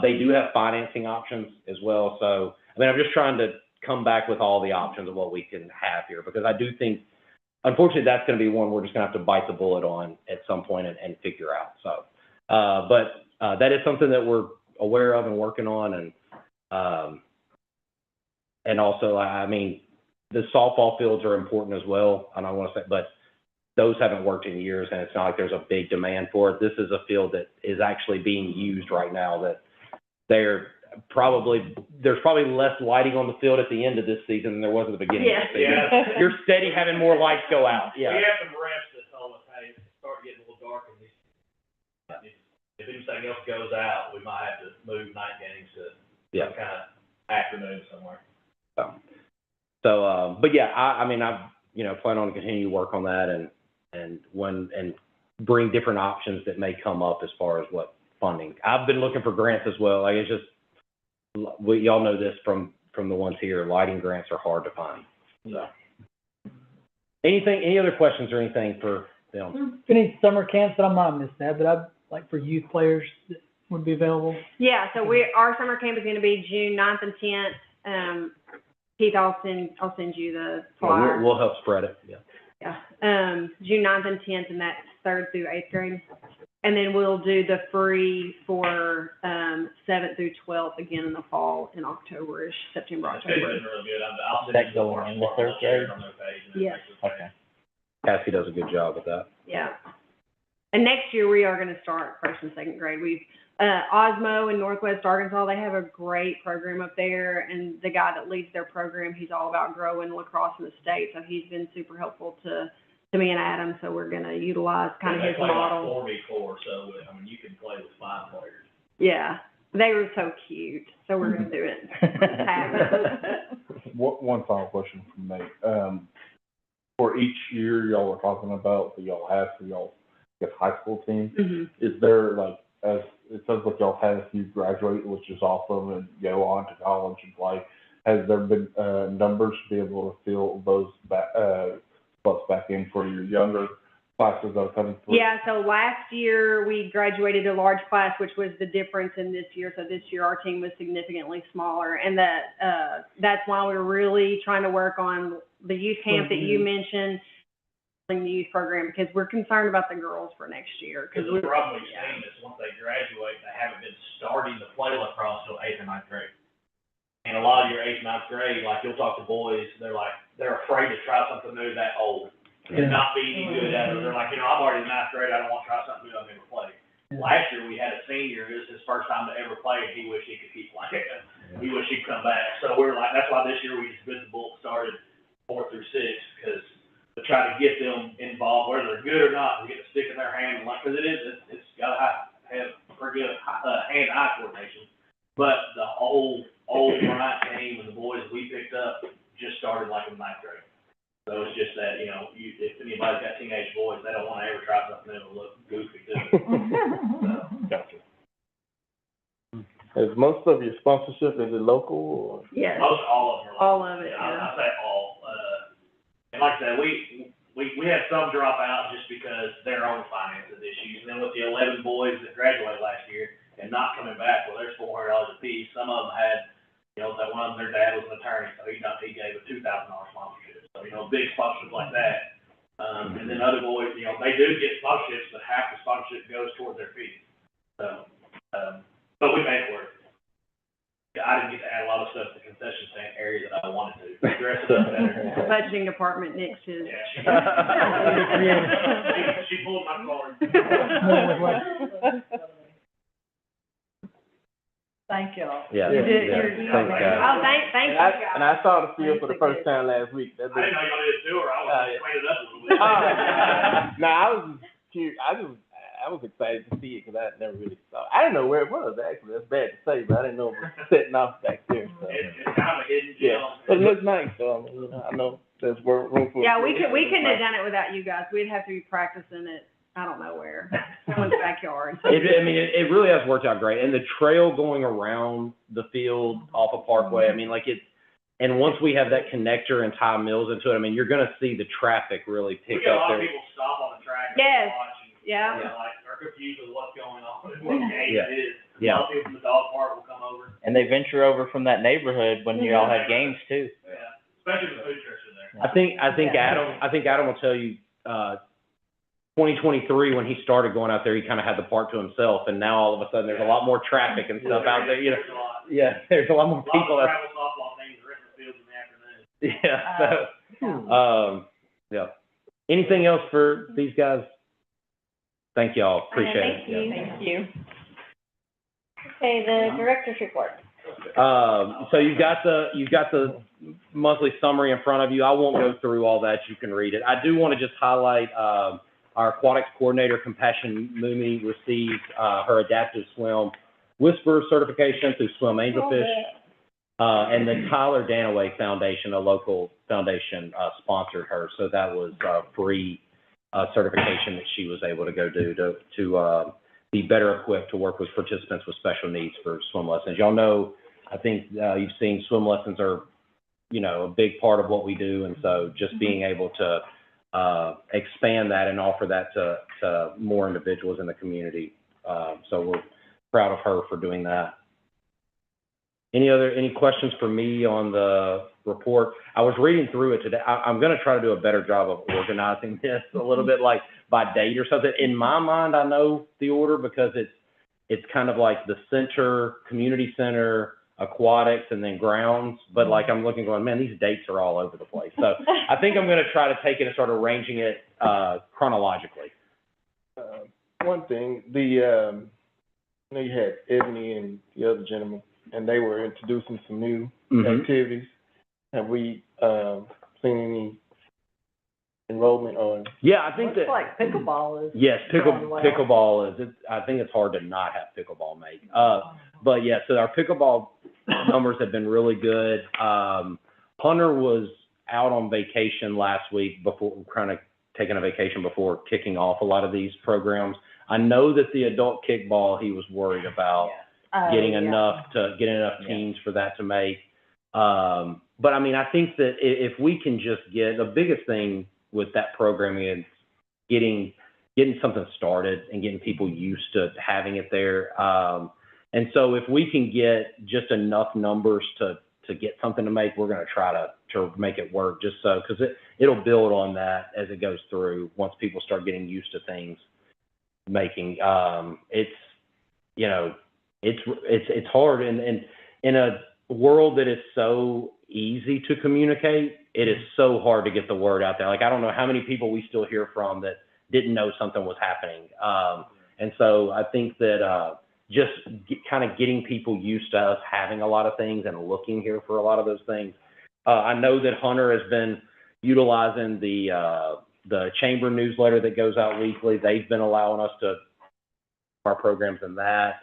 They do have financing options as well. So, I mean, I'm just trying to come back with all the options of what we can have here, because I do think, unfortunately, that's going to be one we're just going to have to bite the bullet on at some point and figure out. So, but that is something that we're aware of and working on. And also, I mean, the softball fields are important as well. And I want to say, but those haven't worked in years, and it's not like there's a big demand for it. This is a field that is actually being used right now, that there's probably less lighting on the field at the end of this season than there was at the beginning of the season. Yeah. You're steady having more lights go out. Yeah. We have some reps that told us, hey, it's starting getting a little dark in these. If anything else goes out, we might have to move night games to some kind of afternoon somewhere. So, but yeah, I mean, I've, you know, plan on to continue to work on that and bring different options that may come up as far as what funding. I've been looking for grants as well. Like, it's just, y'all know this from the ones here, lighting grants are hard to find. So, any other questions or anything for them? Any summer camps that I might miss that, but I'd like for youth players, would be available? Yeah, so our summer camp is gonna be June 9th and 10th. Keith, I'll send you the flyer. We'll help spread it, yeah. Yeah, June 9th and 10th, and that's 3rd through 8th grade. And then we'll do the free for, 7th through 12th again in the fall, in October-ish, September, It's been October. really good. I'll send That you go the on the first third one. I'll share it grade? on their page and then Yes. make it- Okay. Cassie does a good job with that. Yeah. And next year, we are gonna start 1st and 2nd grade. We've, Osmo in Northwest Arkansas, they have a great program up there, and the guy that leads their program, he's all about growing lacrosse in the state, so he's been super helpful to me and Adam, so we're gonna utilize kind of his They play like model. 4v4, so, I mean, you can play with 5 players. Yeah, they were so cute, so we're gonna do it. One final question from me. For each year y'all are talking about that y'all have for y'all, I guess, high school team, Mhm. is there like, as it sounds like y'all had a few graduate, which is awesome, and go on to college and play. Has there been, numbers to be able to fill those back, spots back in for your younger classes that are coming through? Yeah, so last year, we graduated a large class, which was the difference in this year. So this year, our team was significantly smaller. And that's why we're really trying to work on the youth camp that you mentioned, the youth program, because we're concerned about the girls for next year. Because the problem we've seen is once they graduate, they haven't been starting to play lacrosse till 8th or 9th grade. And a lot of your 8th, 9th grade, like you'll talk to boys, they're afraid to try something new that old and not be any good at it. They're like, I'm already in 9th grade, I don't want to try something new I've never played. Last year, we had a senior, it was his first time to ever play, and he wished he could keep playing. He wished he'd come back. So we're like, that's why this year we just bit the bullet, started 4 through 6, because to try to get them involved, whether they're good or not, we get a stick in their hand, like, because it's got to have pretty good hand-eye coordination. But the old Bryant team and the boys we picked up just started like in 9th grade. So it's just that, if anybody's got teenage boys, they don't want to ever try something that will look goofy, do it. Gotcha. Is most of your sponsorship, is it local or? Yes, All of them are. all of it, Yeah, yeah. I say all. And like I said, we had some drop out just because their own finances issues. And then with the 11 boys that graduated last year and not coming back, well, there's $400 a piece. Some of them had, that one of them, their dad was an attorney, so he gave a $2,000 sponsorship. So, big sponsorships like that. And then other boys, they do get sponsorships, but half the sponsorship goes toward their fees. So, but we made it work. I didn't get to add a lot of stuff to the concession stand area that I wanted to. The rest of it better. Budgeting department next to. Yeah, she pulled my card. Thank y'all. Yeah. You did, Yeah. you're- Thanks, guys. Oh, thank you, guys. And I saw the field for the first time last week. I didn't know y'all did a tour, I was just cleaning it up a little bit. No, I was just curious, I was excited to see it, because I had never really saw, I didn't know where it was, actually, that's bad to say, but I didn't know it was setting off back there, so. It's kind of a hidden Yeah, gem. it looks nice, so, I know there's room for. Yeah, we couldn't have done it without you guys. We'd have to be practicing it, I don't know where, someone's backyard. It really has worked out great. And the trail going around the field off of Parkway, and once we have that connector and tie mills into it, you're gonna see the traffic really We pick get a up lot of there. people stop on the track and Yes. watch and, Yeah. like, are confused with what's going on, what game Yeah. it is. Yeah. A lot of people from the dog park will come over, And they venture over from that neighborhood when you all have games too. yeah, especially the food trucks are there. I think Adam will tell you, 2023, when he started going out there, he kind of had the park to himself, and now all of a sudden there's a lot more traffic and stuff out there, There's a lot. Yeah, there's a lot more A lot people. of travel softball teams are in the fields in the afternoon. Yeah, so, yeah. Anything else for these guys? Thank y'all, appreciate it. Thank you. Thank you. Okay, the director's report. So you've got the monthly summary in front of you. I won't go through all that. You can read it. I do want to just highlight, our aquatics coordinator, Compassion Mooney, received, her adaptive swim Whisper certification through Swim Angelfish. And the Tyler Danaway Foundation, a local foundation, sponsored her. So that was free certification that she was able to go do to be better equipped to work with participants with special needs for swim lessons. Y'all know, I think you've seen swim lessons are, a big part of what we do. And so just being able to expand that and offer that to more individuals in the community. So proud of her for doing that. Any questions for me on the report? I was reading through it today. I'm going to try to do a better job of organizing this a little bit, like by date or something. In my mind, I know the order because it's kind of like the center, community center, aquatics, and then grounds. But like I'm looking going, man, these dates are all over the place. So I think I'm going to try to take it and start arranging it chronologically. One thing, you know, you had Ebony and the other gentleman, and they were introducing some new activities. Have we seen any enrollment on? Yeah, I think Looks that. like pickleball is. Yes, going well. pickleball is. I think it's hard to not have pickleball made. But yeah, so our pickleball numbers have been really good. Hunter was out on vacation last week before kind of taking a vacation before kicking off a lot of these programs. I know that the adult kickball he was worried about getting enough teams for that to make. But I mean, I think that if we can just get the biggest thing with that programming is getting something started and getting people used to having it there. And so if we can get just enough numbers to get something to make, we're going to try to make it work just so, because it'll build on that as it goes through once people start getting used to things making. It's, you know, it's hard. And in a world that is so easy to communicate, it is so hard to get the word out there. Like, I don't know how many people we still hear from that didn't know something was happening. And so I think that just kind of getting people used to us having a lot of things and looking here for a lot of those things. I know that Hunter has been utilizing the chamber newsletter that goes out weekly. They've been allowing us to our programs in that.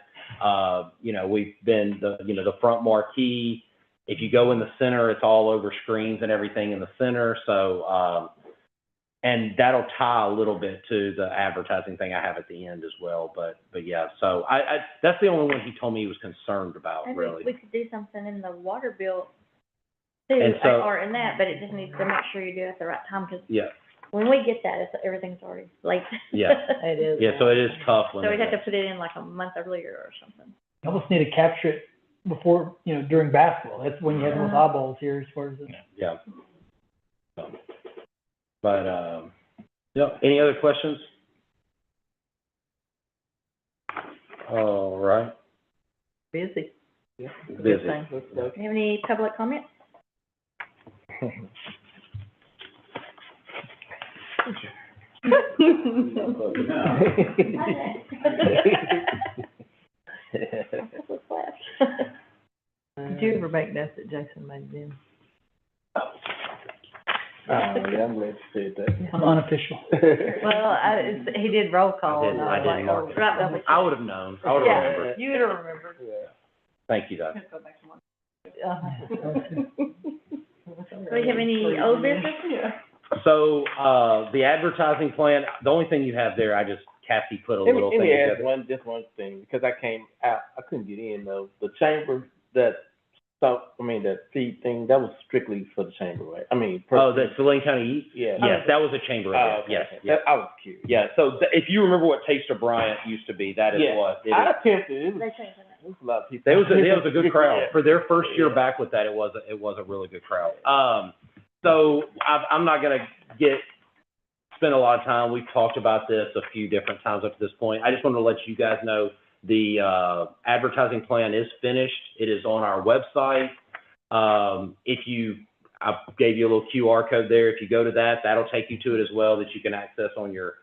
You know, we've been the front marquee. If you go in the center, it's all over screens and everything in the center. So, and that'll tie a little bit to the advertising thing I have at the end as well. But yeah, so I that's the only one he told me he was concerned about, Maybe really. we could do something in the water bill too, And so- or in that, but it just needs to make sure you do it at the right time, because Yeah, when we get that, everything's already late. yeah, It is. yeah. So it is tough when So we'd it- have to put it in like a month earlier or something. You almost need to capture it before, during basketball. That's when you have the most eyeballs here as far as the. Yeah. But, yeah, any other questions? All right. Busy. Busy. Let's go. Do you have any public comments? Did you ever make that Jason made then? Yeah, I'm glad you said that. Unofficial. Well, he did roll call. and I was didn't like, mark oh, it. right, that was- I would have known. I would have Yeah, remembered. you would have remembered. Yeah. Thank you, Doug. Do we have any old business? So, the advertising plan, the only thing you have there, Kathy put a Let little thing me ask together. just one thing, because I came out, I couldn't get in though. The chamber, that feed thing, that was strictly for the chamber, right? I mean. Oh, the Saline County Eats? Yeah. Yes, that was a chamber event, okay, yes, okay. yes. I was curious. Yeah, so if you remember what Taste of Bryant used to be, that is Yeah. what it is. I attempted, it They was, changed it. it was a lot of people. It was a good crowd. Yeah. For their first year back with that, it was a really good crowd. So I'm not gonna spend a lot of time. We've talked about this a few different times up to this point. I just wanted to let you guys know the advertising plan is finished. It is on our website. I gave you a little QR code there. If you go to that, that'll take you to it as well, that you can access on your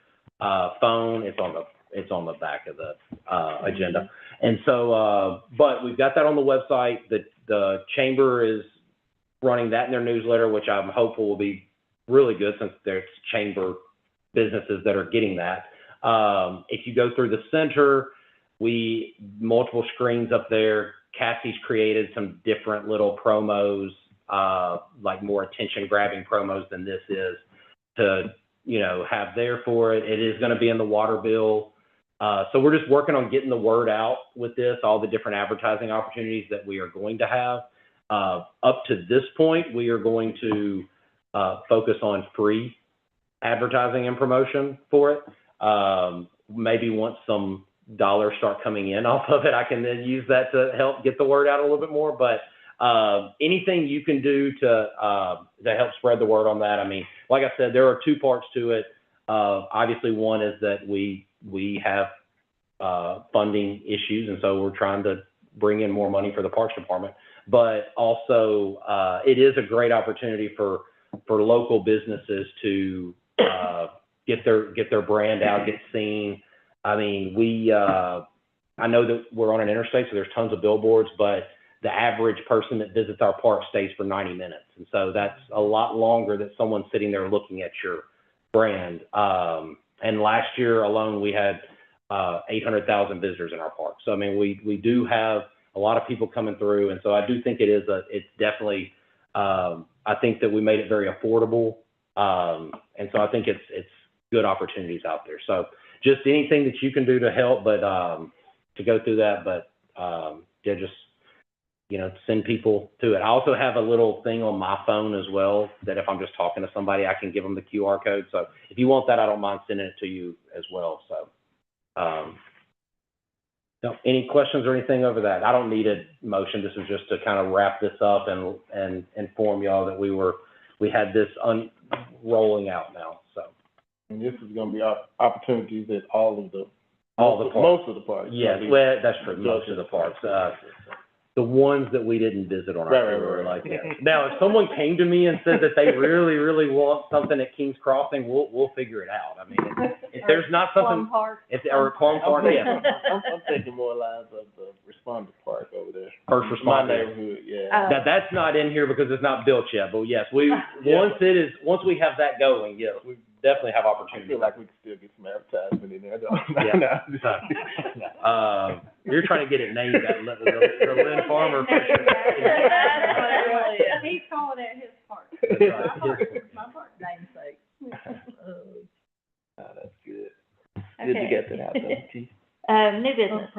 phone. It's on the back of the agenda. And so, but we've got that on the website. The chamber is running that in their newsletter, which I'm hopeful will be really good since there's chamber businesses that are getting that. If you go through the center, multiple screens up there. Cassie's created some different little promos, like more attention-grabbing promos than this is, to, have there for it. It is going to be in the water bill. So we're just working on getting the word out with this, all the different advertising opportunities that we are going to have. Up to this point, we are going to focus on free advertising and promotion for it. Maybe once some dollars start coming in off of it, I can then use that to help get the word out a little bit more. But anything you can do to help spread the word on that. I mean, like I said, there are two parts to it. Obviously, one is that we have funding issues, and so we're trying to bring in more money for the Parks Department. But also, it is a great opportunity for local businesses to get their brand out, get seen. I mean, I know that we're on an interstate, so there's tons of billboards, but the average person that visits our park stays for 90 minutes. And so that's a lot longer that someone's sitting there looking at your brand. And last year alone, we had 800,000 visitors in our park. So, I mean, we do have a lot of people coming through. And so I do think it's definitely, I think that we made it very affordable. And so I think it's good opportunities out there. So just anything that you can do to help, but to go through that, but yeah, just, send people to it. I also have a little thing on my phone as well that if I'm just talking to somebody, I can give them the QR code. So if you want that, I don't mind sending it to you as well. So, any questions or anything over that? I don't need a motion. This is just to kind of wrap this up and inform y'all that we had this rolling out now. So. And this is going to be opportunities at most of the parks. Yes, well, that's true. Most of the parks. The ones that we didn't visit on our tour, like that. Now, if someone came to me and said that they really, really want something at Kings Crossing, we'll figure it out. I mean, if there's not something, or Plum Park, yeah. I'm thinking more lines of the Responder Park over there. First Responder. My neighborhood, yeah. That's not in here because it's not built yet, but yes, once we have that going, yes, we definitely have I opportunities. feel like we can still get some advertisement in there, though. Yeah. You're trying to get it named that the Lynn Farmer. He's calling it his park. My park namesake. That's good. Good to get that out there, Chief. New business.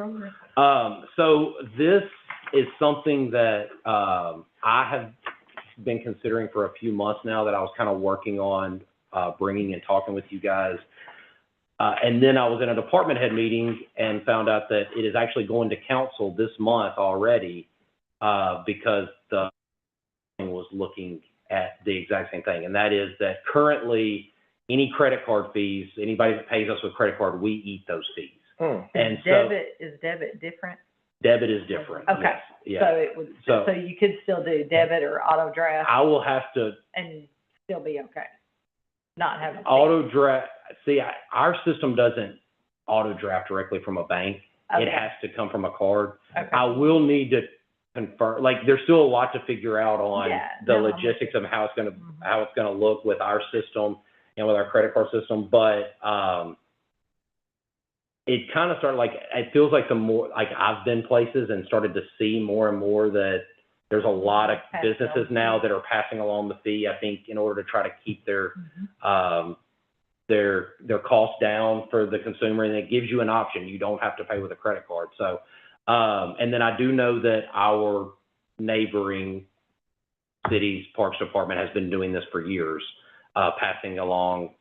So this is something that I have been considering for a few months now that I was kind of working on bringing and talking with you guys. And then I was in a department head meeting and found out that it is actually going to council this month already because the was looking at the exact same thing. And that is that Hmm. currently any credit card fees, anybody that pays us with credit card, we eat those fees. And Is debit different? Debit is different. Okay. Yes. So it would, so you could still do debit or auto draft I will have to and still be okay? Not having. auto draft. See, our system doesn't auto draft directly from a bank. Okay. It has to come from a card. Okay. I will need to confirm, like, there's still a lot to figure out on the logistics of how it's gonna look with our system and with our credit card system, but, it kind of started, like, it feels like the more, like, I've been places and started to see more and more that there's a lot of businesses now that are passing along the fee, I think, in order to try to keep their costs down for the consumer, and it gives you an option. You don't have to pay with a credit card. So, and then I do know that our neighboring city's Parks Department has been doing this for years, passing along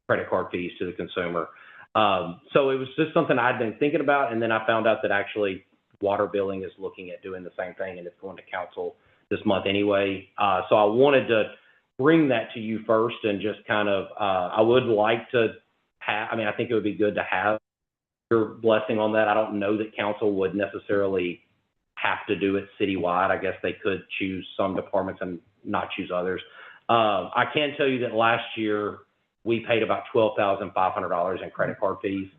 credit card fees to the consumer. So it was just something I'd been thinking about, and then I found out that actually water billing is looking at doing the same thing, and it's going to council this month anyway. So I wanted to bring that to you first and just kind of, I would like to have, I mean, I think it would be good to have your blessing on that. I don't know that council would necessarily have to do it citywide. I guess they could choose some departments and not choose others. I can tell you that last year we paid about $12,500 in credit card fees.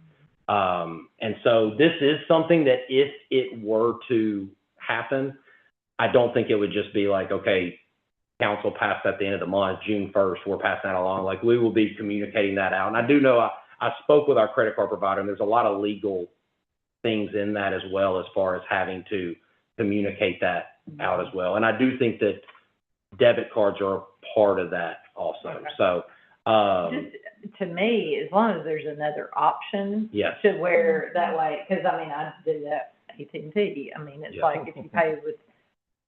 And so this is something that if it were to happen, I don't think it would just be like, okay, council passed at the end of the month, June 1st, we're passing that along. Like, we will be communicating that out. And I do know, I spoke with our credit card provider, and there's a lot of legal things in that as well, as far as having to communicate that out as well. And I do think that debit cards are a part of that also. Okay. So, Just, to me, as long as there's another option. Yes. To where that way, because I mean, I do that AT&T. I mean, it's Yeah. like if you pay with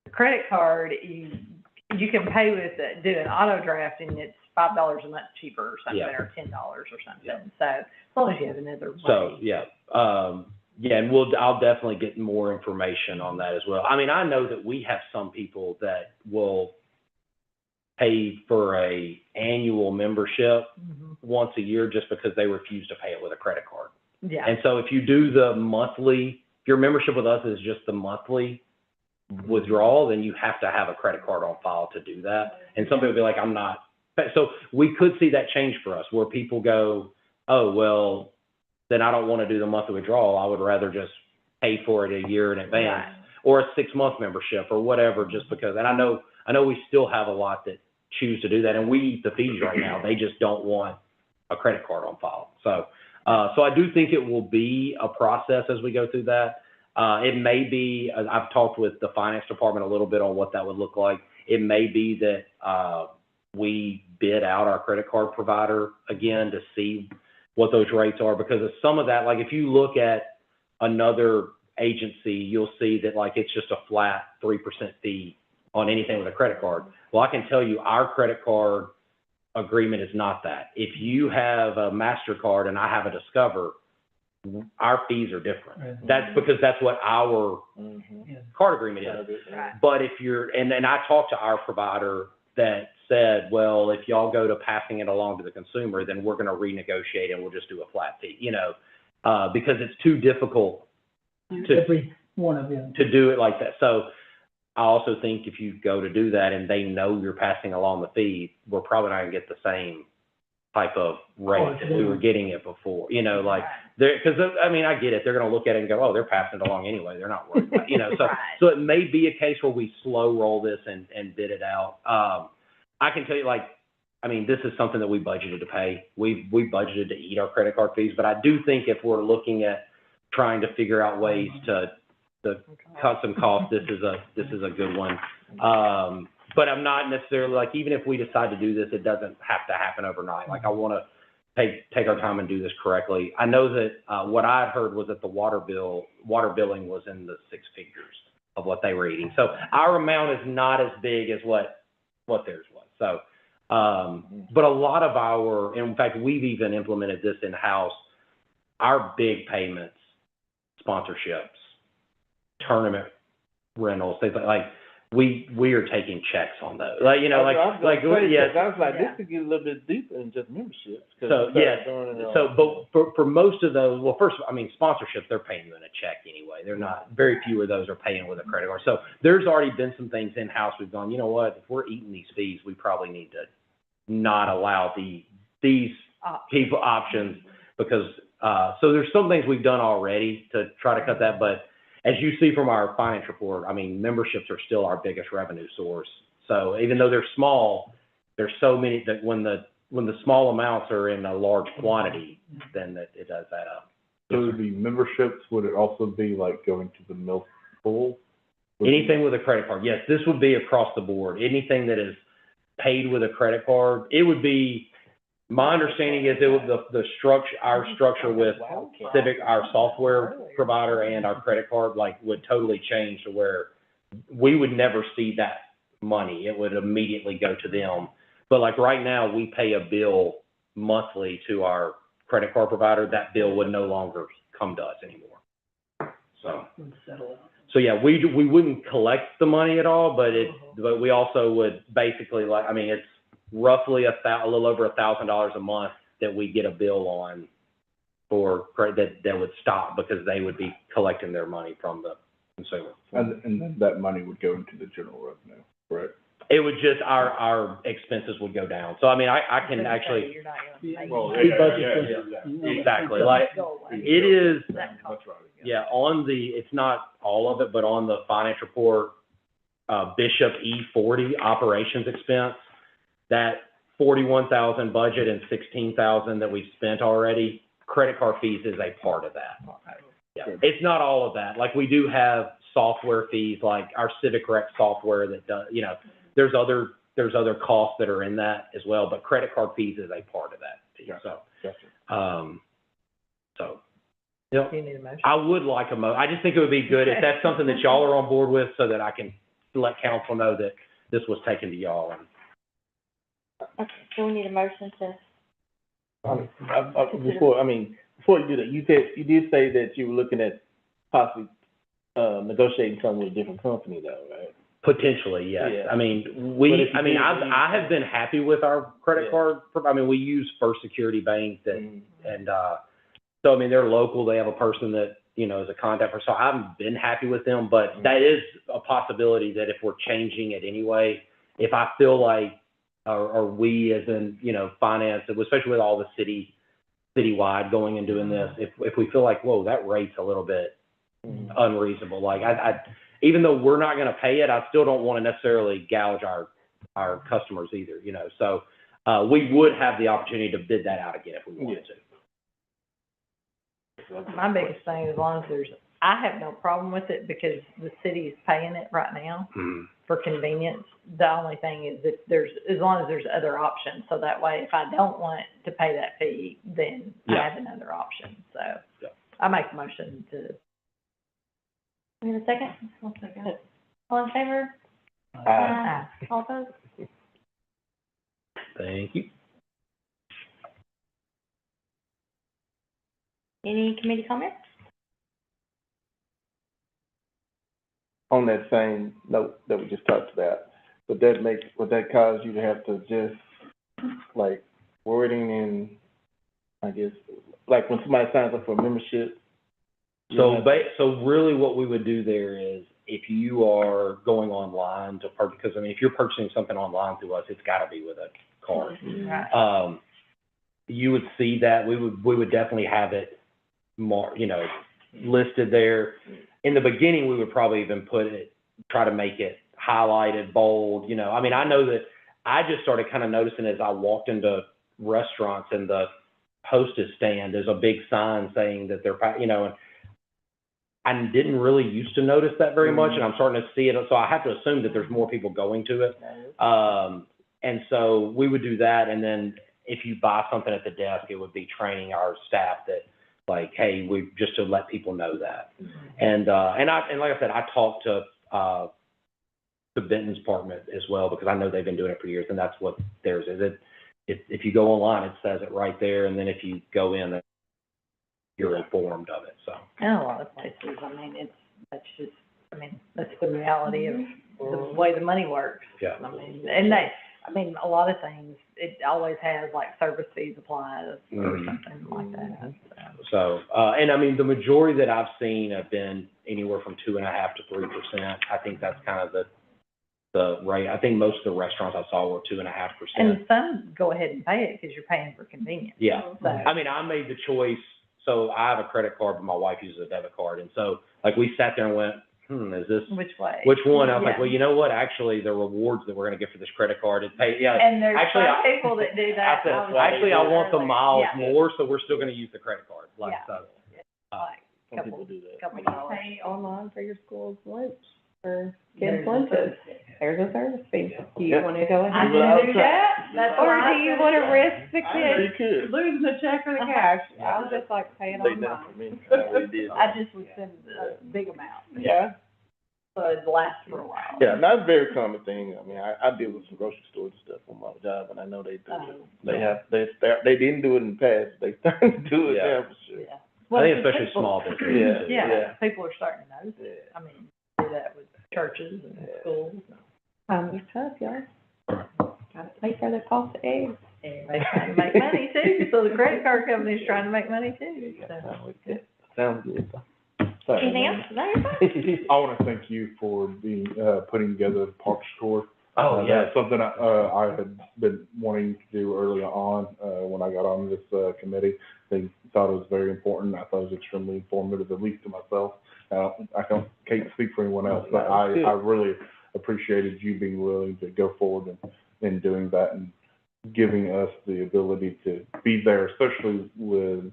a credit card, you can pay with, do an auto draft and it's $5 a month cheaper or something, Yeah. or $10 or something. Yeah. So as long as you have another way. So, yeah. Yeah, and I'll definitely get more information on that as well. I mean, I know that we have some people that will pay for a annual membership once a year just because they refuse to pay it with a credit card. Yeah. And so if you do the monthly, if your membership with us is just the monthly withdrawal, then you have to have a credit card on file to do that. And some people will be like, I'm not. So we could see that change for us where people go, oh, well, then I don't want to do the monthly withdrawal. I would rather just pay for it a year in advance or a 6-month membership or whatever, just because. And I know we still have a lot that choose to do that, and we eat the fees right now. They just don't want a credit card on file. So I do think it will be a process as we go through that. It may be, I've talked with the finance department a little bit on what that would look like. It may be that we bid out our credit card provider again to see what those rates are, because of some of that, like if you look at another agency, you'll see that like it's just a flat 3% fee on anything with a credit card. Well, I can tell you our credit card agreement is not that. If you have a MasterCard and I have a Discover, our fees are different. Right. That's because that's what our card agreement is. Right. But if you're, and I talked to our provider that said, well, if y'all go to passing it along to the consumer, then we're going to renegotiate and we'll just do a flat fee, because it's too difficult Every one of them. to do it like that. So I also think if you go to do that and they know you're passing along the fee, we're probably not going to get the same type of rate that we were getting it before, because I mean, I get it. They're going to look at it and go, oh, they're passing it along anyway. They're not worried about, so it may be a case where we slow roll this and bid it out. I can tell you, this is something that we budgeted to pay. We budgeted to eat our credit card fees, but I do think if we're looking at trying to figure out ways to cut some costs, this is a good one. But I'm not necessarily even if we decide to do this, it doesn't have to happen overnight. I want to take our time and do this correctly. I know that what I had heard was that the water billing was in the 6 figures of what they were eating. So our amount is not as big as what theirs was. So, but a lot of in fact, we've even implemented this in-house, our big payments, sponsorships, tournament rentals, things like we are taking checks on those. I was like, this could get a little bit deeper than just memberships. So but for most of those, well, first, sponsorships, they're paying you in a check anyway. They're not, very few of those are paying with a credit card. So there's already been some things in-house we've gone, you know what, if we're eating these fees, we probably need to not allow these people options, because, so there's some things we've done already to try to cut that, but as you see from our finance report, memberships are still our biggest revenue source. So even though they're small, there's so many that when the small amounts are in a large quantity, then it does add up. So the memberships, would it also be like going to the milk pool? Anything with a credit card, yes. This would be across the board. Anything that is paid with a credit card, it would be. My understanding is our structure with Civic, our software provider, and our credit card, would totally change to where we would never see that money. It would immediately go to them. But right now, we pay a bill monthly to our credit card provider. That bill would no longer come to us anymore. So yeah, we wouldn't collect the money at all, but we also would basically it's roughly a little over $1,000 a month that we get a bill on for credit that would stop because they would be collecting their money from the consumer. And that money would go into the general revenue, correct? It would just, our expenses would go down. So, I can actually. Exactly. It is, That's right. yeah, it's not all of it, but on the finance report, Bishop E40 operations expense, that 41,000 budget and 16,000 that we've spent already, credit card fees is a part of that. Yeah. It's not all of that. We do have software fees, like our Civic Rec software that does, there's other costs that are in that as well, but credit card fees is a part of that fee. I would like I just think it would be good if that's something that y'all are on board with, so that I can let council know that this was taken to y'all. Okay, so we need a motion to. Before you do that, you did say that you were looking at possibly, negotiating something with a different company though, right? Potentially, yes. Yeah. I mean, But if you did, I have been happy with our credit card. I mean, we use First Security Bank and so, I mean, they're local. They have a person that, you know, is a contact person. So I've been happy with them, but that is a possibility that if we're changing it anyway, if I feel like, or we as in, you know, finance, especially with all the citywide going and doing this, if we feel like, whoa, that rate's a little bit unreasonable. Like I even though we're not going to pay it, I still don't want to necessarily gouge our customers either, you know. So we would have the opportunity to bid that out again if we wanted to. My biggest thing, as long as I have no problem with it because the city is paying it right now for convenience. The only thing is that as long as there's other options, so that way if I don't want to pay that fee, then I have another option. So I make a motion to. We have a second? I'll second. All in favor? All opposed? Thank you. Any committee comments? On that same note that we just talked about, would that cause you to have to adjust, like, wording and, I guess, like when somebody signs up for a membership? So really what we would do there is if you are going online to purchase, because I mean, if you're purchasing something online through us, it's got to be with a card. Right. You would see that we would definitely have it more, you know, listed there. In the beginning, we would probably even try to make it highlighted, bold, you know. I mean, I know that I just started kind of noticing as I walked into restaurants and the hostess stand, there's a big sign saying that they're, you know, and I didn't really used to notice that very much, and I'm starting to see it. So I have to assume that there's more people going to it. And so we would do that. And then if you buy something at the desk, it would be training our staff that, like, hey, just to let people know that. And like I said, I talked to Benton's department as well, because I know they've been doing it for years, and that's what theirs is. If you go online, it says it right there, and then if you go in, you're informed of it. So. And a lot of places, I mean, that's the reality of the way the money works. Yeah. I mean, a lot of things, it always has like service fees applied or something like that. So, and I mean, the majority that I've seen have been anywhere from 2.5% to 3%. I think that's kind of the rate. I think most of the restaurants I saw were 2.5%. And some go ahead and pay it because you're paying for convenience. Yeah. So. I mean, I made the choice. So I have a credit card, but my wife uses a debit card. And so, like, we sat there and went, is this? Which way? Which one? I was like, well, you know what? Actually, the rewards that we're going to get for this credit card, And there's some people that do that. I want the miles more, so we're still going to use the credit card. Like, so. Some people do that. Couple dollars. Pay online for your school's lunch or kids' lunches. There's a service fee. Do you want to go ahead and do that? Or do you want to risk the kids losing the check or the cash? I'll just like pay it online. I just would send a big amount. Yeah. So it lasts for a while. Yeah, that's a very common thing. I mean, I deal with some grocery stores and stuff on my job, and I know they do it. They didn't do it in the past. They starting to do it now for sure. Yeah. I think especially small businesses. Yeah, people are starting to notice it. I mean, do that with churches and schools. It's tough, y'all. Gotta pay for the cost of eggs. Everybody's trying to make money too, so the credit card company's trying to make money too. So. Sounds good. Anything else? No, you're fine. I want to thank you for putting together the Parks Tour. Oh, yeah. That's something I had been wanting to do early on when I got on this committee. They thought it was very important. I thought it was extremely informative, at least to myself. Can't speak for anyone else, but I really appreciated you being willing to go forward and doing that and giving us the ability to be there, especially with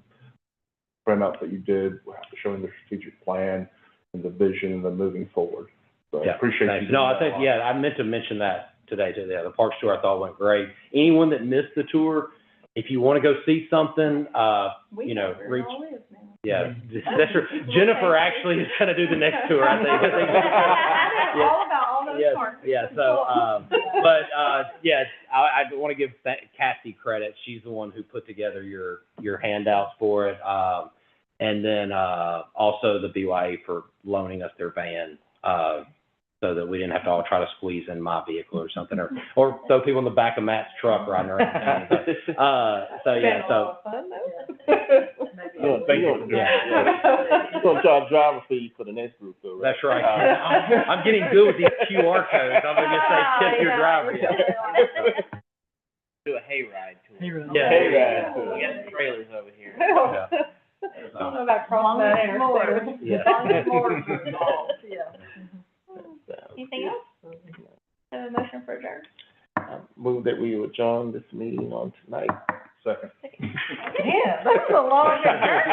printouts that you did, showing the strategic plan and the vision and the moving forward. So I appreciate you. No, I think, I meant to mention that today too. Yeah, the Parks Tour I thought went great. Anyone that missed the tour, if you want to go see something, reach. Yeah, that's true. Jennifer actually is going to do the next tour, I think. All about all those parts. Yeah, so, I want to give Cassie credit. She's the one who put together your handouts for it. And then, also the BYA for loaning us their van, so that we didn't have to all try to squeeze in my vehicle or something, or throw people in the back of Matt's truck riding around town. So, yeah, so. Thank you. You're gonna charge driver fee for the next group, though, right? That's right. I'm getting good with these QR codes. I'm gonna just say tip your driver. Do a hayride tour. Hayride. Yeah. Hayride. We got some trailers over here. Yeah. I don't know about crossing that intersection. Yeah. Anything else? A motion for adjournment? I move that we adjourn this meeting on tonight. Second. Yeah, that's a long adjournment.